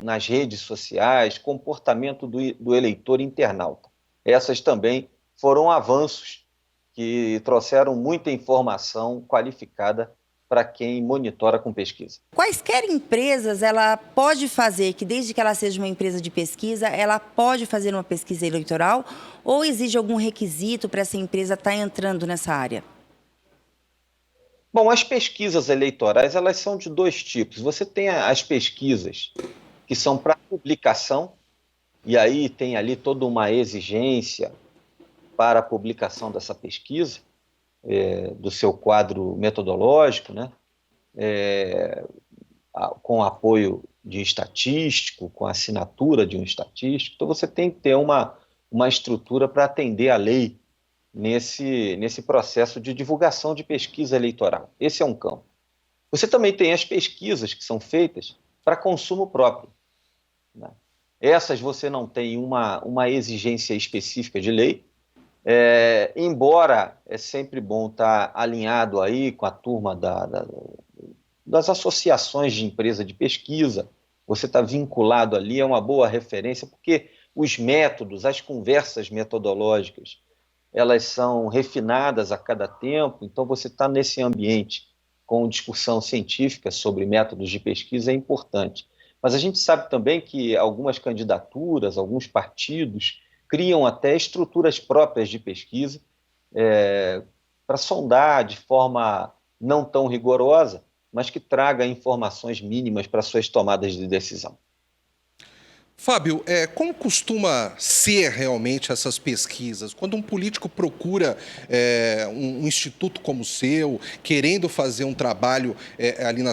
nas redes sociais, comportamento do eleitor internauta. Essas também foram avanços que trouxeram muita informação qualificada para quem monitora com pesquisa. Quaisquer empresas ela pode fazer, que desde que ela seja uma empresa de pesquisa, ela pode fazer uma pesquisa eleitoral, ou exige algum requisito para essa empresa estar entrando nessa área? Bom, as pesquisas eleitorais, elas são de dois tipos. Você tem as pesquisas que são para publicação, e aí tem ali toda uma exigência para a publicação dessa pesquisa, do seu quadro metodológico, né? Com apoio de estatístico, com a assinatura de um estatístico. Então, você tem que ter uma estrutura para atender a lei nesse processo de divulgação de pesquisa eleitoral. Esse é um campo. Você também tem as pesquisas que são feitas para consumo próprio, né? Essas você não tem uma exigência específica de lei, embora é sempre bom estar alinhado aí com a turma das associações de empresa de pesquisa. Você está vinculado ali, é uma boa referência, porque os métodos, as conversas metodológicas, elas são refinadas a cada tempo, então você está nesse ambiente com discussão científica sobre métodos de pesquisa é importante. Mas a gente sabe também que algumas candidaturas, alguns partidos, criam até estruturas próprias de pesquisa para sondar de forma não tão rigorosa, mas que traga informações mínimas para suas tomadas de decisão. Fábio, como costuma ser realmente essas pesquisas? Quando um político procura um instituto como o seu, querendo fazer um trabalho ali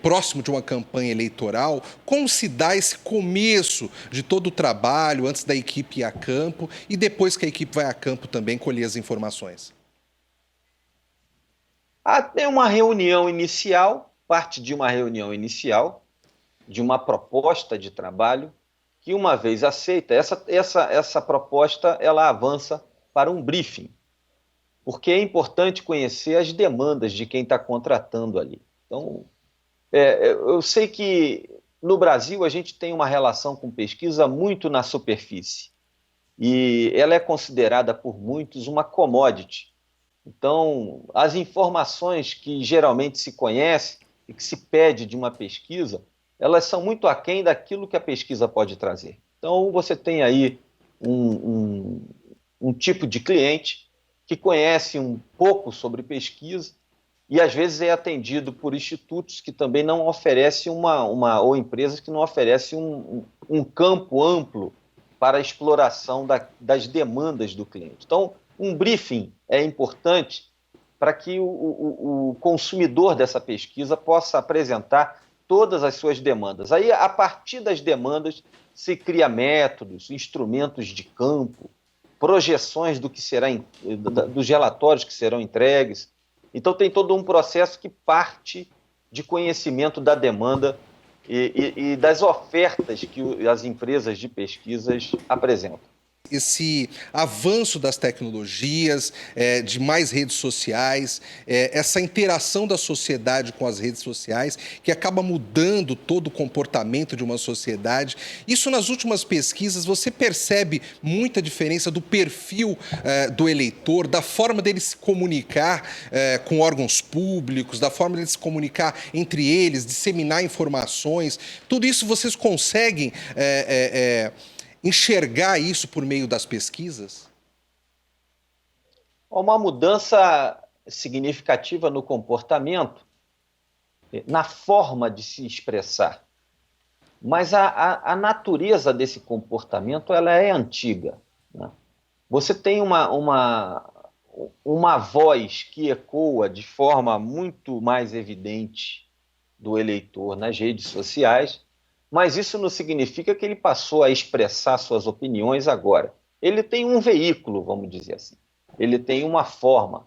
próximo de uma campanha eleitoral, como se dá esse começo de todo o trabalho antes da equipe ir a campo e depois que a equipe vai a campo também colher as informações? Tem uma reunião inicial, parte de uma reunião inicial, de uma proposta de trabalho, que uma vez aceita, essa proposta ela avança para um briefing, porque é importante conhecer as demandas de quem está contratando ali. Então, eu sei que no Brasil a gente tem uma relação com pesquisa muito na superfície, e ela é considerada por muitos uma commodity. Então, as informações que geralmente se conhece e que se pede de uma pesquisa, elas são muito aquém daquilo que a pesquisa pode trazer. Então, você tem aí um tipo de cliente que conhece um pouco sobre pesquisa e, às vezes, é atendido por institutos que também não oferecem ou empresas que não oferecem um campo amplo para a exploração das demandas do cliente. Então, um briefing é importante para que o consumidor dessa pesquisa possa apresentar todas as suas demandas. Aí, a partir das demandas, se cria métodos, instrumentos de campo, projeções dos relatórios que serão entregues. Então, tem todo um processo que parte de conhecimento da demanda e das ofertas que as empresas de pesquisas apresentam. Esse avanço das tecnologias, de mais redes sociais, essa interação da sociedade com as redes sociais, que acaba mudando todo o comportamento de uma sociedade. Isso, nas últimas pesquisas, você percebe muita diferença do perfil do eleitor, da forma dele se comunicar com órgãos públicos, da forma dele se comunicar entre eles, disseminar informações. Tudo isso vocês conseguem enxergar isso por meio das pesquisas? Uma mudança significativa no comportamento, na forma de se expressar. Mas a natureza desse comportamento ela é antiga, né? Você tem uma voz que ecoa de forma muito mais evidente do eleitor nas redes sociais, mas isso não significa que ele passou a expressar suas opiniões agora. Ele tem um veículo, vamos dizer assim. Ele tem uma forma.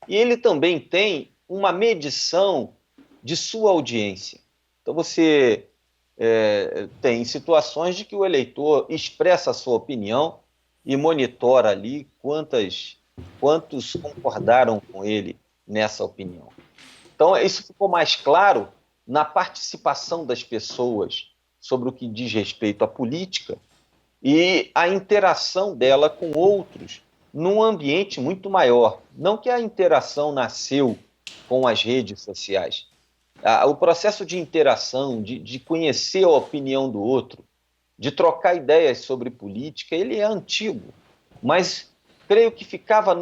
E ele também tem uma medição de sua audiência. Então, você tem situações de que o eleitor expressa a sua opinião e monitora ali quantos concordaram com ele nessa opinião. Então, isso ficou mais claro na participação das pessoas sobre o que diz respeito à política e a interação dela com outros num ambiente muito maior. Não que a interação nasceu com as redes sociais. O processo de interação, de conhecer a opinião do outro, de trocar ideias sobre política, ele é antigo, mas creio que ficava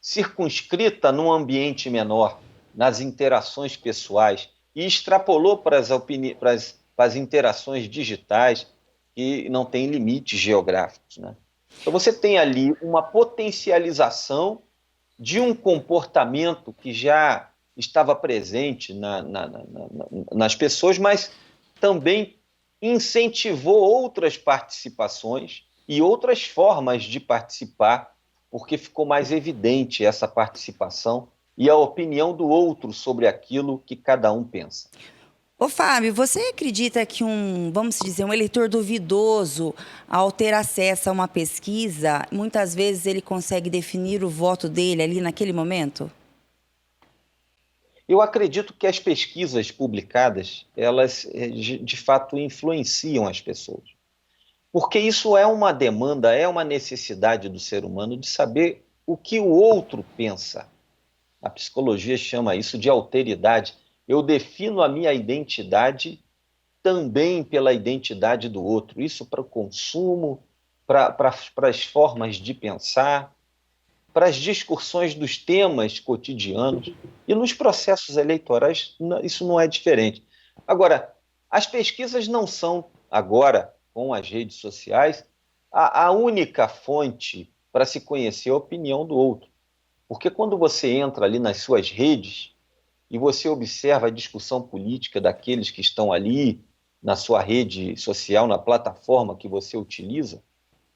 circunscrita num ambiente menor, nas interações pessoais, e extrapolou para as interações digitais, que não têm limites geográficos, né? Então você tem ali uma potencialização de um comportamento que já estava presente nas pessoas, mas também incentivou outras participações e outras formas de participar, porque ficou mais evidente essa participação e a opinião do outro sobre aquilo que cada um pensa. Ô Fábio, você acredita que vamos dizer, um eleitor duvidoso, ao ter acesso a uma pesquisa, muitas vezes ele consegue definir o voto dele ali naquele momento? Eu acredito que as pesquisas publicadas, elas de fato influenciam as pessoas. Porque isso é uma demanda, é uma necessidade do ser humano de saber o que o outro pensa. A psicologia chama isso de alteridade. Eu defino a minha identidade também pela identidade do outro. Isso para o consumo, para as formas de pensar, para as discussões dos temas cotidianos. E nos processos eleitorais isso não é diferente. Agora, as pesquisas não são, agora, com as redes sociais, a única fonte para se conhecer a opinião do outro. Porque quando você entra ali nas suas redes e você observa a discussão política daqueles que estão ali na sua rede social, na plataforma que você utiliza,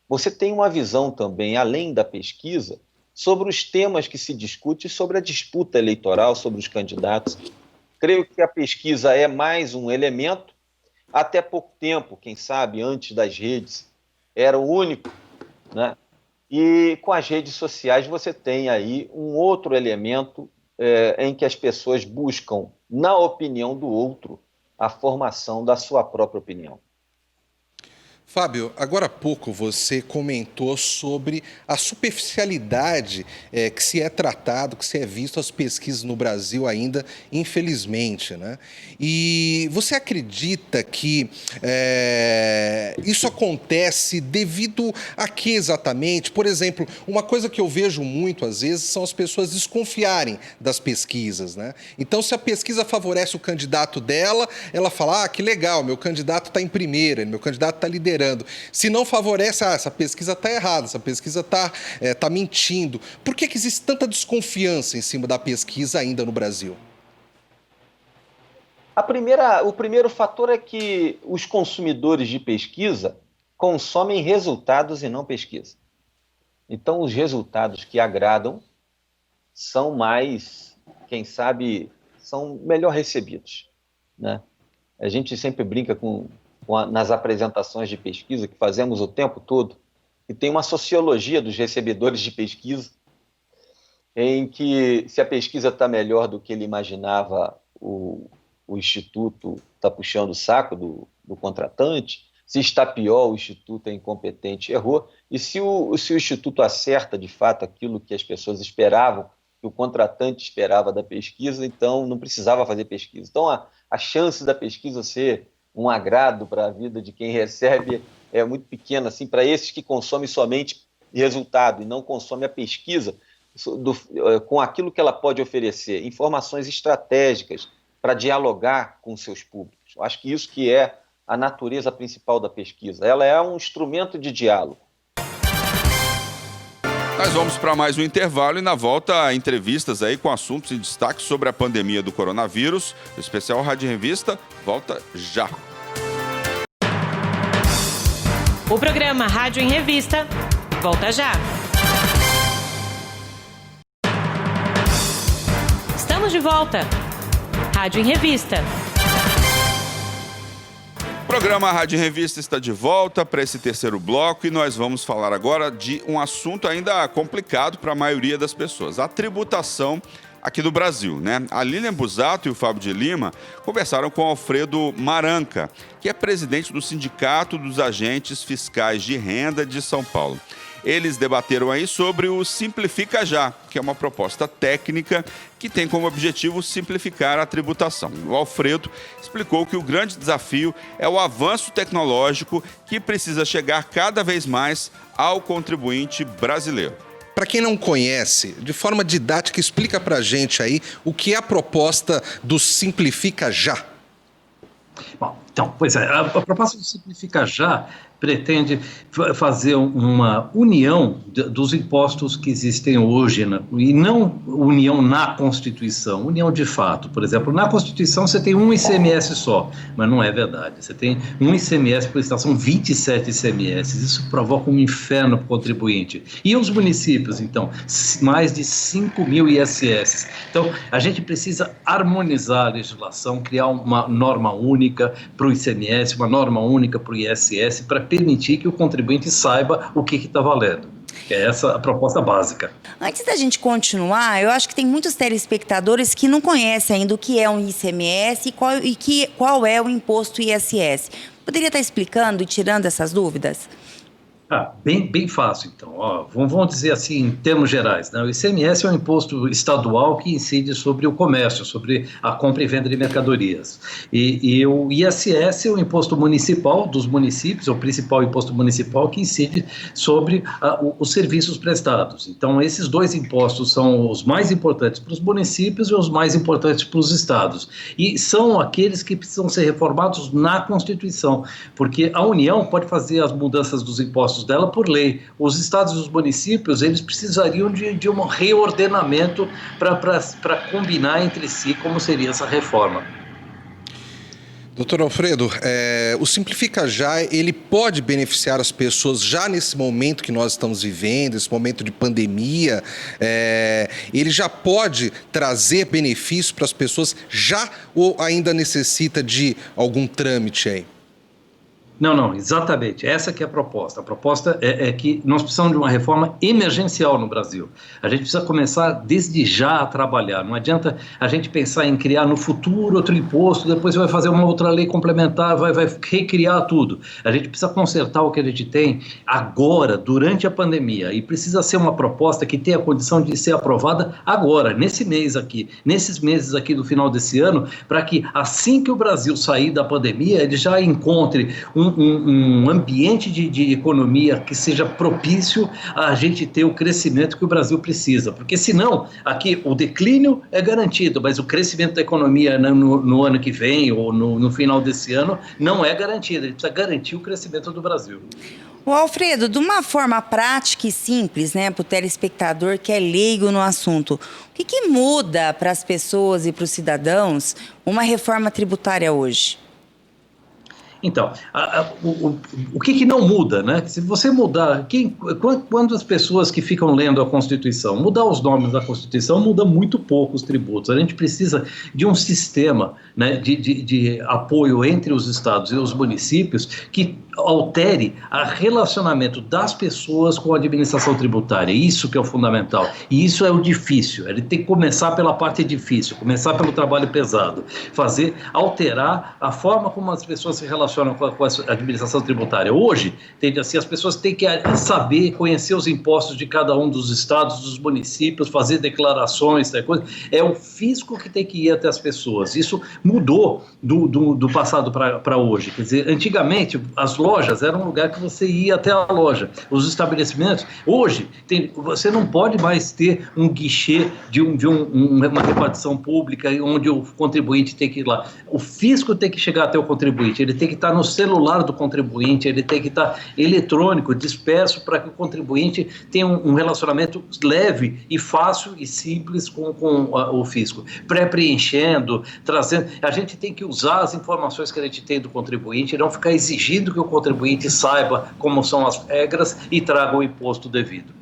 você tem uma visão também, além da pesquisa, sobre os temas que se discute, sobre a disputa eleitoral, sobre os candidatos. Creio que a pesquisa é mais um elemento. Até pouco tempo, quem sabe, antes das redes, era o único, né? E com as redes sociais você tem aí um outro elemento em que as pessoas buscam, na opinião do outro, a formação da sua própria opinião. Fábio, agora há pouco você comentou sobre a superficialidade que se é tratado, que se é visto as pesquisas no Brasil ainda, infelizmente, né? E você acredita que isso acontece devido a quê exatamente? Por exemplo, uma coisa que eu vejo muito às vezes são as pessoas desconfiarem das pesquisas, né? Então, se a pesquisa favorece o candidato dela, ela fala, que legal, meu candidato está em primeira, meu candidato está liderando. Se não favorece, essa pesquisa está errada, essa pesquisa está mentindo. Por que existe tanta desconfiança em cima da pesquisa ainda no Brasil? O primeiro fator é que os consumidores de pesquisa consomem resultados e não pesquisa. Então, os resultados que agradam são mais, quem sabe, são melhor recebidos, né? A gente sempre brinca nas apresentações de pesquisa que fazemos o tempo todo, e tem uma sociologia dos recebedores de pesquisa, em que se a pesquisa está melhor do que ele imaginava, o Instituto está puxando o saco do contratante, se está pior, o Instituto é incompetente, errou, e se o Instituto acerta de fato aquilo que as pessoas esperavam, que o contratante esperava da pesquisa, então não precisava fazer pesquisa. Então a chance da pesquisa ser um agrado para a vida de quem recebe é muito pequena, assim, para esses que consomem somente resultado e não consomem a pesquisa com aquilo que ela pode oferecer, informações estratégicas para dialogar com seus públicos. Eu acho que isso que é a natureza principal da pesquisa. Ela é um instrumento de diálogo. Nós vamos para mais um intervalo e na volta entrevistas aí com assuntos em destaque sobre a pandemia do coronavírus. O especial Rádio Revista volta já. O programa Rádio em Revista volta já. Estamos de volta. Rádio em Revista. O programa Rádio em Revista está de volta para esse terceiro bloco e nós vamos falar agora de um assunto ainda complicado para a maioria das pessoas, a tributação aqui do Brasil, né? A Lilian Busato e o Fábio de Lima conversaram com o Alfredo Maranca, que é presidente do Sindicato dos Agentes Fiscais de Renda de São Paulo. Eles debateram aí sobre o Simplifica Já, que é uma proposta técnica que tem como objetivo simplificar a tributação. O Alfredo explicou que o grande desafio é o avanço tecnológico que precisa chegar cada vez mais ao contribuinte brasileiro. Para quem não conhece, de forma didática, explica para a gente aí o que é a proposta do Simplifica Já. Bom, então, pois é, a proposta do Simplifica Já pretende fazer uma união dos impostos que existem hoje, e não união na Constituição, união de fato. Por exemplo, na Constituição você tem um ICMS só, mas não é verdade. Você tem um ICMS por estado, são 27 ICMS. Isso provoca um inferno para o contribuinte. E os municípios, então, mais de 5 mil ISS. Então, a gente precisa harmonizar a legislação, criar uma norma única para o ICMS, uma norma única para o ISS, para permitir que o contribuinte saiba o que está valendo. É essa a proposta básica. Antes da gente continuar, eu acho que tem muitos telespectadores que não conhecem ainda o que é um ICMS e qual é o imposto ISS. Poderia estar explicando e tirando essas dúvidas? Bem fácil, então. Vamos dizer assim, em termos gerais, né? O ICMS é um imposto estadual que incide sobre o comércio, sobre a compra e venda de mercadorias. E o ISS é o imposto municipal dos municípios, é o principal imposto municipal que incide sobre os serviços prestados. Então, esses dois impostos são os mais importantes para os municípios e os mais importantes para os estados. E são aqueles que precisam ser reformados na Constituição, porque a União pode fazer as mudanças dos impostos dela por lei. Os estados e os municípios, eles precisariam de um reordenamento para combinar entre si como seria essa reforma. Doutor Alfredo, o Simplifica Já, ele pode beneficiar as pessoas já nesse momento que nós estamos vivendo, esse momento de pandemia, ele já pode trazer benefício para as pessoas já ou ainda necessita de algum trâmite aí? Não, exatamente. Essa que é a proposta. A proposta é que nós precisamos de uma reforma emergencial no Brasil. A gente precisa começar desde já a trabalhar. Não adianta a gente pensar em criar no futuro outro imposto, depois vai fazer uma outra lei complementar, vai recriar tudo. A gente precisa consertar o que a gente tem agora, durante a pandemia, e precisa ser uma proposta que tenha a condição de ser aprovada agora, nesse mês aqui, nesses meses aqui do final desse ano, para que assim que o Brasil sair da pandemia, ele já encontre um ambiente de economia que seja propício a gente ter o crescimento que o Brasil precisa. Porque senão, aqui o declínio é garantido, mas o crescimento da economia no ano que vem ou no final desse ano não é garantido. A gente precisa garantir o crescimento do Brasil. O Alfredo, de uma forma prática e simples, né, para o telespectador que é leigo no assunto, o que muda para as pessoas e para os cidadãos uma reforma tributária hoje? Então, o que não muda, né? Se você mudar, quando as pessoas que ficam lendo a Constituição, mudar os nomes da Constituição, muda muito pouco os tributos. A gente precisa de um sistema, né, de apoio entre os estados e os municípios que altere o relacionamento das pessoas com a administração tributária. Isso que é o fundamental. E isso é o difícil. Ele tem que começar pela parte difícil, começar pelo trabalho pesado, alterar a forma como as pessoas se relacionam com a administração tributária. Hoje, as pessoas têm que saber, conhecer os impostos de cada um dos estados, dos municípios, fazer declarações, é o fisco que tem que ir até as pessoas. Isso mudou do passado para hoje. Quer dizer, antigamente, as lojas eram um lugar que você ia até a loja. Os estabelecimentos, hoje, você não pode mais ter um guichê de uma repartição pública onde o contribuinte tem que ir lá. O fisco tem que chegar até o contribuinte, ele tem que estar no celular do contribuinte, ele tem que estar eletrônico, disperso, para que o contribuinte tenha um relacionamento leve e fácil e simples com o fisco. Pré-preenchendo, trazendo... A gente tem que usar as informações que a gente tem do contribuinte e não ficar exigindo que o contribuinte saiba como são as regras e traga o imposto devido.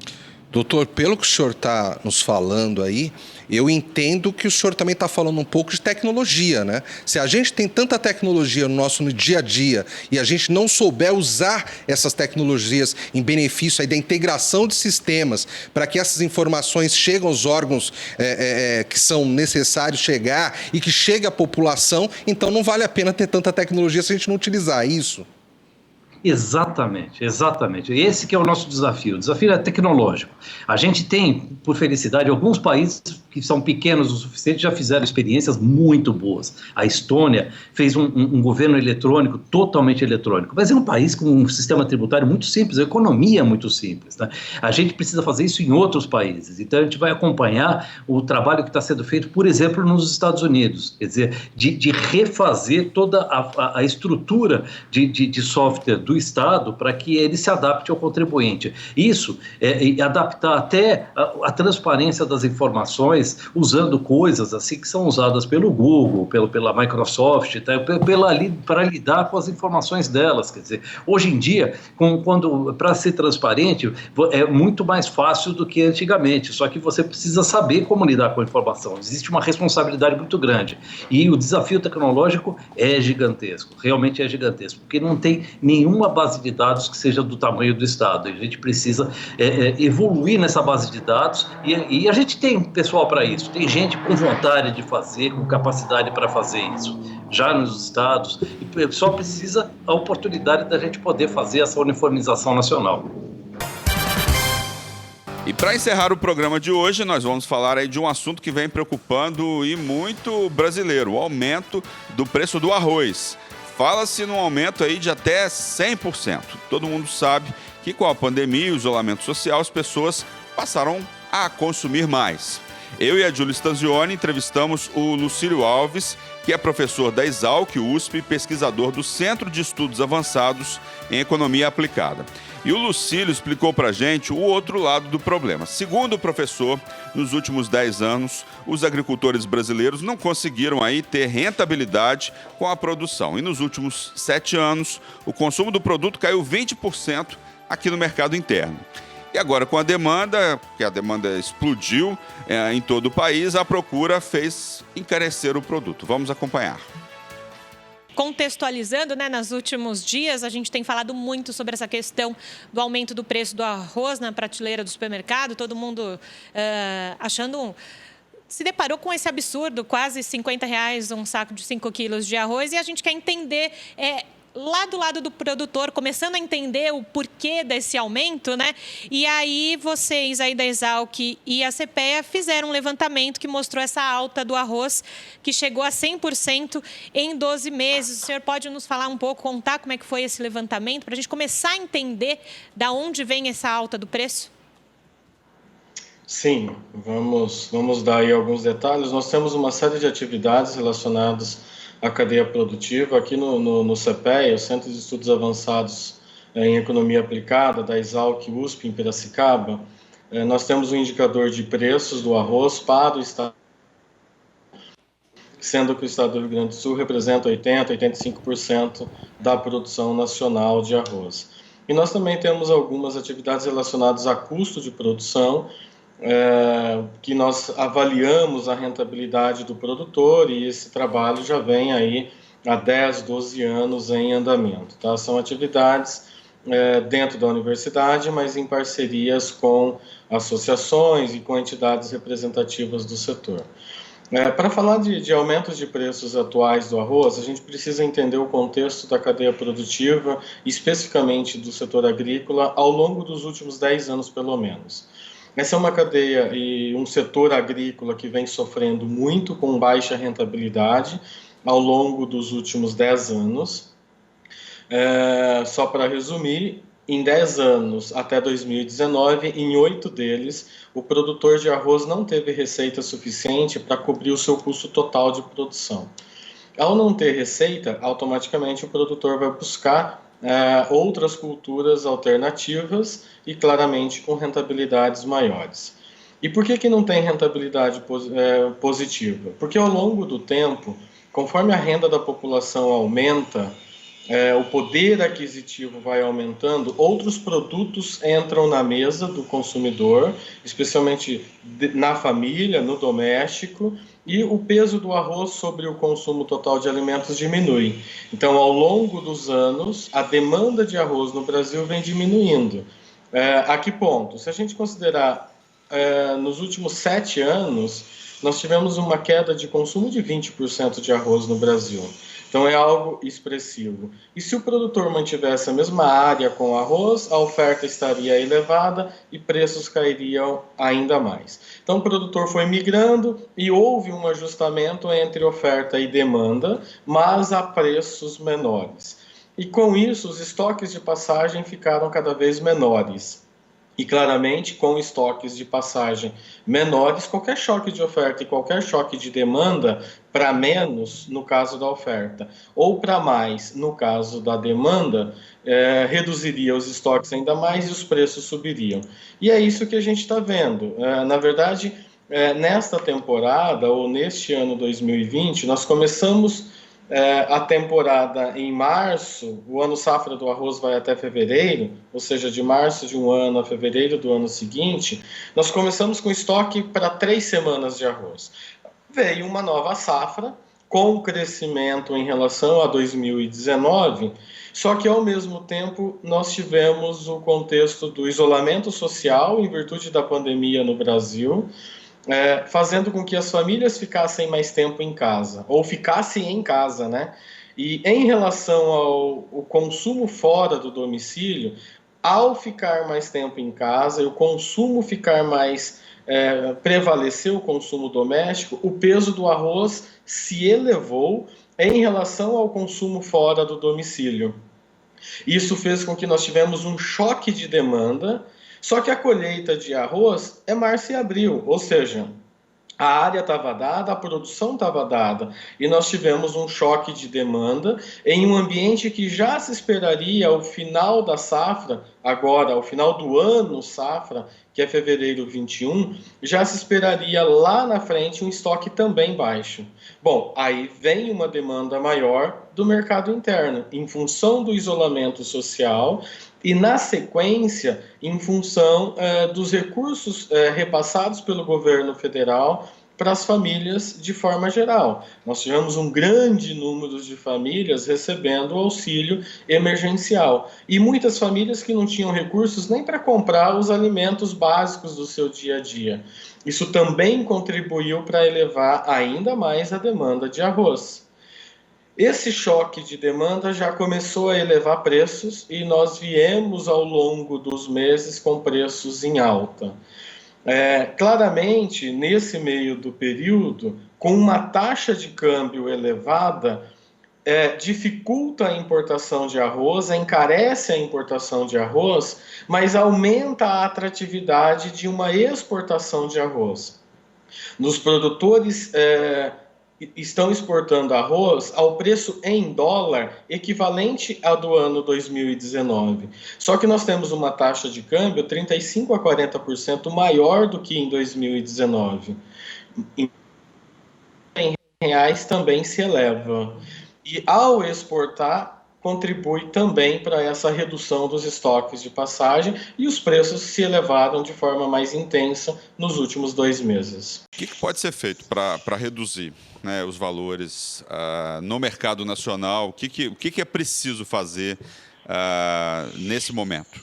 Doutor, pelo que o senhor está nos falando aí, eu entendo que o senhor também está falando um pouco de tecnologia, né? Se a gente tem tanta tecnologia no dia a dia e a gente não souber usar essas tecnologias em benefício aí da integração de sistemas para que essas informações cheguem aos órgãos que são necessários chegar e que chegue à população, então não vale a pena ter tanta tecnologia se a gente não utilizar isso. Exatamente. Esse que é o nosso desafio. O desafio é tecnológico. A gente tem, por felicidade, alguns países que são pequenos o suficiente já fizeram experiências muito boas. A Estônia fez um governo eletrônico, totalmente eletrônico, mas é um país com um sistema tributário muito simples, a economia é muito simples, né? A gente precisa fazer isso em outros países. Então a gente vai acompanhar o trabalho que está sendo feito, por exemplo, nos Estados Unidos, quer dizer, de refazer toda a estrutura de software do Estado para que ele se adapte ao contribuinte. Isso, adaptar até a transparência das informações, usando coisas assim que são usadas pelo Google, pela Microsoft, tá? Para lidar com as informações delas. Quer dizer, hoje em dia, para ser transparente, é muito mais fácil do que antigamente, só que você precisa saber como lidar com a informação. Existe uma responsabilidade muito grande. E o desafio tecnológico é gigantesco, realmente é gigantesco, porque não tem nenhuma base de dados que seja do tamanho do Estado. A gente precisa evoluir nessa base de dados e a gente tem pessoal para isso, tem gente com vontade de fazer, com capacidade para fazer isso, já nos estados, e só precisa a oportunidade da gente poder fazer essa uniformização nacional. E para encerrar o programa de hoje, nós vamos falar aí de um assunto que vem preocupando e muito brasileiro, o aumento do preço do arroz. Fala-se num aumento aí de até 100%. Todo mundo sabe que com a pandemia e o isolamento social, as pessoas passaram a consumir mais. Eu e a Júlia Stanzioni entrevistamos o Lucílio Alves, que é professor da Exalc USP e pesquisador do Centro de Estudos Avançados em Economia Aplicada. E o Lucílio explicou para a gente o outro lado do problema. Segundo o professor, nos últimos 10 anos, os agricultores brasileiros não conseguiram aí ter rentabilidade com a produção. E nos últimos 7 anos, o consumo do produto caiu 20% aqui no mercado interno. E agora, com a demanda, que a demanda explodiu em todo o país, a procura fez encarecer o produto. Vamos acompanhar. Contextualizando, né, nos últimos dias, a gente tem falado muito sobre essa questão do aumento do preço do arroz na prateleira do supermercado, todo mundo se deparou com esse absurdo, quase R$50 um saco de 5 quilos de arroz, e a gente quer entender... lá do lado do produtor, começando a entender o porquê desse aumento, né? E aí vocês aí da Exalc e a CPEA fizeram um levantamento que mostrou essa alta do arroz, que chegou a 100% em 12 meses. O senhor pode nos falar um pouco, contar como é que foi esse levantamento, para a gente começar a entender de onde vem essa alta do preço? Sim, vamos dar aí alguns detalhes. Nós temos uma série de atividades relacionadas a cadeia produtiva. Aqui no CPEA, o Centro de Estudos Avançados em Economia Aplicada, da Exalc USP, em Piracicaba, nós temos um indicador de preços do arroz para o Estado, sendo que o Estado do Rio Grande do Sul representa 85% da produção nacional de arroz. E nós também temos algumas atividades relacionadas a custo de produção, que nós avaliamos a rentabilidade do produtor, e esse trabalho já vem aí há 10, 12 anos em andamento. Tá? São atividades dentro da universidade, mas em parcerias com associações e com entidades representativas do setor. Para falar de aumentos de preços atuais do arroz, a gente precisa entender o contexto da cadeia produtiva, especificamente do setor agrícola, ao longo dos últimos 10 anos pelo menos. Essa é uma cadeia e um setor agrícola que vem sofrendo muito com baixa rentabilidade ao longo dos últimos 10 anos. Só para resumir, em 10 anos até 2019, em 8 deles, o produtor de arroz não teve receita suficiente para cobrir o seu custo total de produção. Ao não ter receita, automaticamente o produtor vai buscar outras culturas alternativas e claramente com rentabilidades maiores. E por que não tem rentabilidade positiva? Porque ao longo do tempo, conforme a renda da população aumenta, o poder aquisitivo vai aumentando, outros produtos entram na mesa do consumidor, especialmente na família, no doméstico, e o peso do arroz sobre o consumo total de alimentos diminui. Então, ao longo dos anos, a demanda de arroz no Brasil vem diminuindo. A que ponto? Se a gente considerar nos últimos 7 anos, nós tivemos uma queda de consumo de 20% de arroz no Brasil. Então, é algo expressivo. E se o produtor mantivesse a mesma área com arroz, a oferta estaria elevada e preços cairiam ainda mais. Então, o produtor foi migrando e houve um ajustamento entre oferta e demanda, mas a preços menores. E com isso, os estoques de passagem ficaram cada vez menores. E claramente, com estoques de passagem menores, qualquer choque de oferta e qualquer choque de demanda, para menos no caso da oferta, ou para mais no caso da demanda, reduziria os estoques ainda mais e os preços subiriam. E é isso que a gente está vendo. Na verdade, nesta temporada, ou neste ano 2020, nós começamos a temporada em março. O ano safra do arroz vai até fevereiro, ou seja, de março de um ano a fevereiro do ano seguinte, nós começamos com estoque para 3 semanas de arroz. Veio uma nova safra, com crescimento em relação a 2019, só que ao mesmo tempo nós tivemos o contexto do isolamento social em virtude da pandemia no Brasil, fazendo com que as famílias ficassem mais tempo em casa, ou ficassem em casa, né? E em relação ao consumo fora do domicílio, ao ficar mais tempo em casa e o consumo ficar mais, prevaleceu o consumo doméstico, o peso do arroz se elevou em relação ao consumo fora do domicílio. Isso fez com que nós tivemos um choque de demanda. Só que a colheita de arroz é março e abril, ou seja, a área estava dada, a produção estava dada, e nós tivemos um choque de demanda em um ambiente que já se esperaria ao final da safra, agora ao final do ano safra, que é fevereiro 21, já se esperaria lá na frente um estoque também baixo. Bom, aí vem uma demanda maior do mercado interno, em função do isolamento social, e, na sequência, em função dos recursos repassados pelo governo federal para as famílias de forma geral. Nós tivemos um grande número de famílias recebendo o auxílio emergencial. E muitas famílias que não tinham recursos nem para comprar os alimentos básicos do seu dia a dia. Isso também contribuiu para elevar ainda mais a demanda de arroz. Esse choque de demanda já começou a elevar preços e nós viemos ao longo dos meses com preços em alta. Claramente, nesse meio do período, com uma taxa de câmbio elevada, dificulta a importação de arroz, encarece a importação de arroz, mas aumenta a atratividade de uma exportação de arroz. Nos produtores estão exportando arroz ao preço em dólar equivalente ao do ano 2019. Só que nós temos uma taxa de câmbio 35% a 40% maior do que em 2019. Em reais também se eleva. E ao exportar, contribui também para essa redução dos estoques de passagem e os preços se elevaram de forma mais intensa nos últimos 2 meses. O que pode ser feito para reduzir, né, os valores no mercado nacional? O que é preciso fazer nesse momento?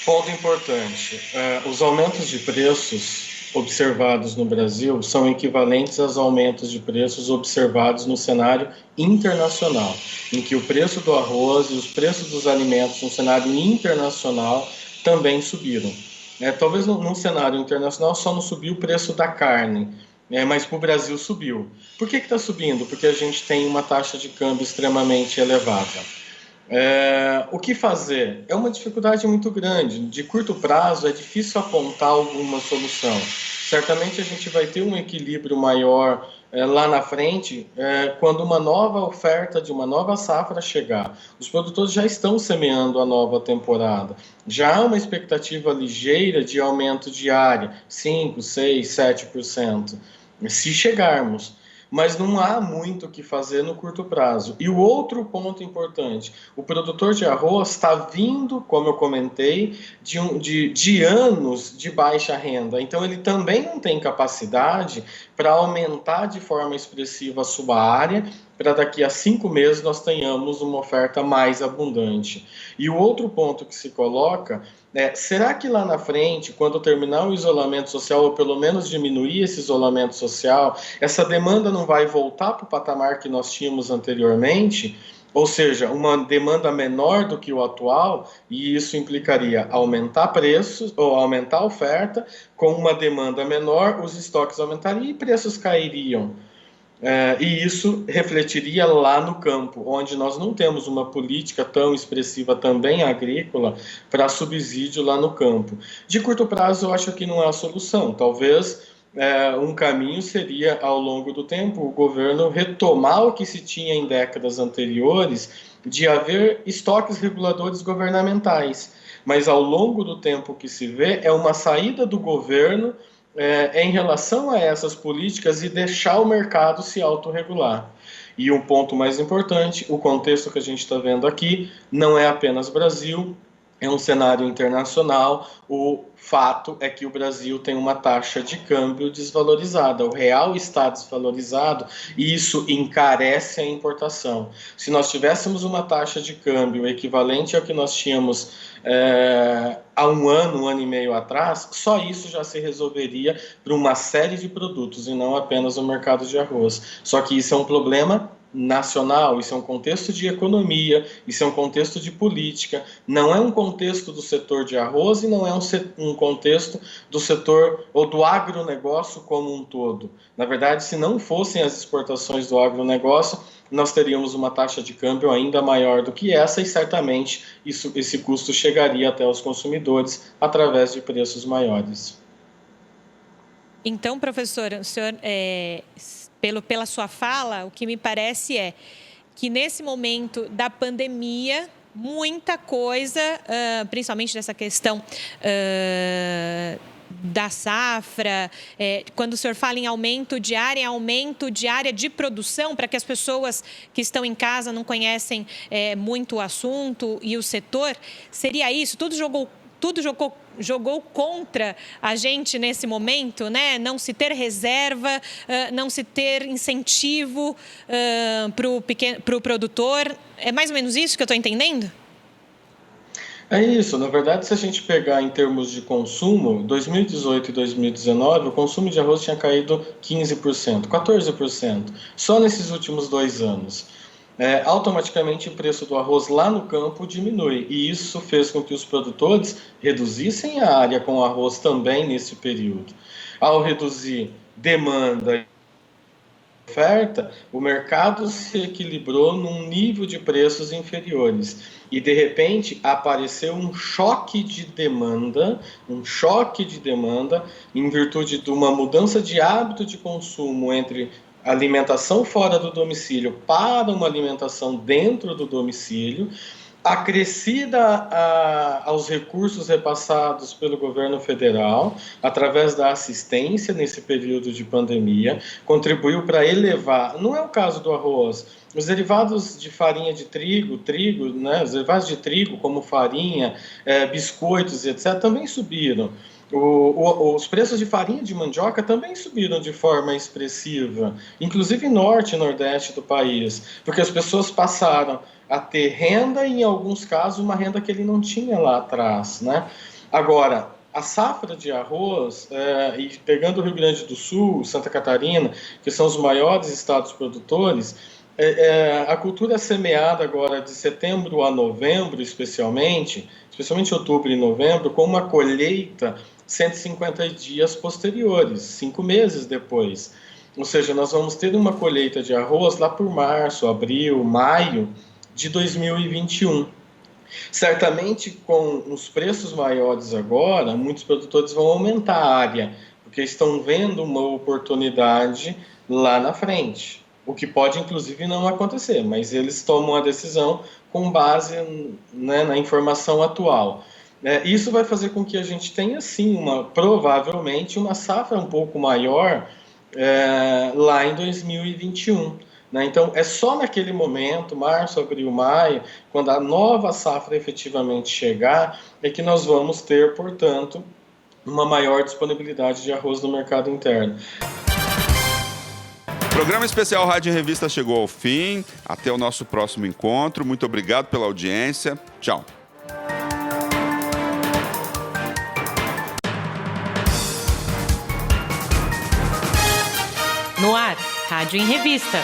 Ponto importante. Os aumentos de preços observados no Brasil são equivalentes aos aumentos de preços observados no cenário internacional, em que o preço do arroz e os preços dos alimentos no cenário internacional também subiram. Talvez num cenário internacional só não subiu o preço da carne, mas para o Brasil subiu. Por que está subindo? Porque a gente tem uma taxa de câmbio extremamente elevada. O que fazer? É uma dificuldade muito grande. De curto prazo é difícil apontar alguma solução. certamente a gente vai ter um equilíbrio maior lá na frente, quando uma nova oferta de uma nova safra chegar. Os produtores já estão semeando a nova temporada. Já há uma expectativa ligeira de aumento de área, 5%, 6%, 7%, se chegarmos. Mas não há muito o que fazer no curto prazo. E o outro ponto importante, o produtor de arroz está vindo, como eu comentei, de anos de baixa renda. Então, ele também não tem capacidade para aumentar de forma expressiva a sua área, para daqui a 5 meses nós tenhamos uma oferta mais abundante. E o outro ponto que se coloca será que lá na frente, quando terminar o isolamento social, ou pelo menos diminuir esse isolamento social, essa demanda não vai voltar para o patamar que nós tínhamos anteriormente? Ou seja, uma demanda menor do que o atual, e isso implicaria aumentar preços, ou aumentar a oferta, com uma demanda menor, os estoques aumentariam e preços cairiam. E isso refletiria lá no campo, onde nós não temos uma política tão expressiva também agrícola para subsídio lá no campo. De curto prazo, eu acho que não é a solução. Talvez um caminho seria, ao longo do tempo, o governo retomar o que se tinha em décadas anteriores de haver estoques reguladores governamentais. Mas ao longo do tempo que se vê é uma saída do governo em relação a essas políticas e deixar o mercado se autorregular. E um ponto mais importante, o contexto que a gente está vendo aqui não é apenas Brasil, é um cenário internacional. O fato é que o Brasil tem uma taxa de câmbio desvalorizada, o real está desvalorizado e isso encarece a importação. Se nós tivéssemos uma taxa de câmbio equivalente ao que nós tínhamos há um ano e meio atrás, só isso já se resolveria para uma série de produtos e não apenas o mercado de arroz. Só que isso é um problema nacional, isso é um contexto de economia, isso é um contexto de política, não é um contexto do setor de arroz e não é um contexto do setor ou do agronegócio como um todo. Na verdade, se não fossem as exportações do agronegócio, nós teríamos uma taxa de câmbio ainda maior do que essa e certamente esse custo chegaria até os consumidores através de preços maiores. Então, professor, o senhor, pela sua fala, o que me parece é que nesse momento da pandemia, muita coisa, principalmente dessa questão da safra, quando o senhor fala em aumento de área de produção, para que as pessoas que estão em casa não conhecem muito o assunto e o setor, seria isso? Tudo jogou contra a gente nesse momento, né? Não se ter reserva, não se ter incentivo para o produtor. É mais ou menos isso que eu estou entendendo? É isso. Na verdade, se a gente pegar em termos de consumo, 2018 e 2019, o consumo de arroz tinha caído 15%, 14%, só nesses últimos 2 anos. Automaticamente o preço do arroz lá no campo diminui, e isso fez com que os produtores reduzissem a área com arroz também nesse período. Ao reduzir demanda e oferta, o mercado se equilibrou num nível de preços inferiores. E, de repente, apareceu um choque de demanda em virtude de uma mudança de hábito de consumo entre alimentação fora do domicílio para uma alimentação dentro do domicílio, acrescida aos recursos repassados pelo governo federal, através da assistência nesse período de pandemia, contribuiu para elevar, não é o caso do arroz, os derivados de farinha de trigo, né, os derivados de trigo como farinha, biscoitos, etc., também subiram. Os preços de farinha de mandioca também subiram de forma expressiva, inclusive norte e nordeste do país, porque as pessoas passaram a ter renda e, em alguns casos, uma renda que ele não tinha lá atrás, né? Agora, a safra de arroz, e pegando o Rio Grande do Sul, Santa Catarina, que são os maiores estados produtores, a cultura é semeada agora de setembro a novembro, especialmente outubro e novembro, com uma colheita 150 dias posteriores, 5 meses depois. Ou seja, nós vamos ter uma colheita de arroz lá por março, abril, maio de 2021. Certamente, com os preços maiores agora, muitos produtores vão aumentar a área, porque porque estão vendo uma oportunidade lá na frente, o que pode inclusive não acontecer, mas eles tomam a decisão com base, né, na informação atual. Isso vai fazer com que a gente tenha, sim, provavelmente uma safra um pouco maior lá em 2021. Né? Então, é só naquele momento, março, abril, maio, quando a nova safra efetivamente chegar, é que nós vamos ter, portanto, uma maior disponibilidade de arroz no mercado interno. O programa especial Rádio em Revista chegou ao fim. Até o nosso próximo encontro. Muito obrigado pela audiência. Tchau. No ar, Rádio em Revista.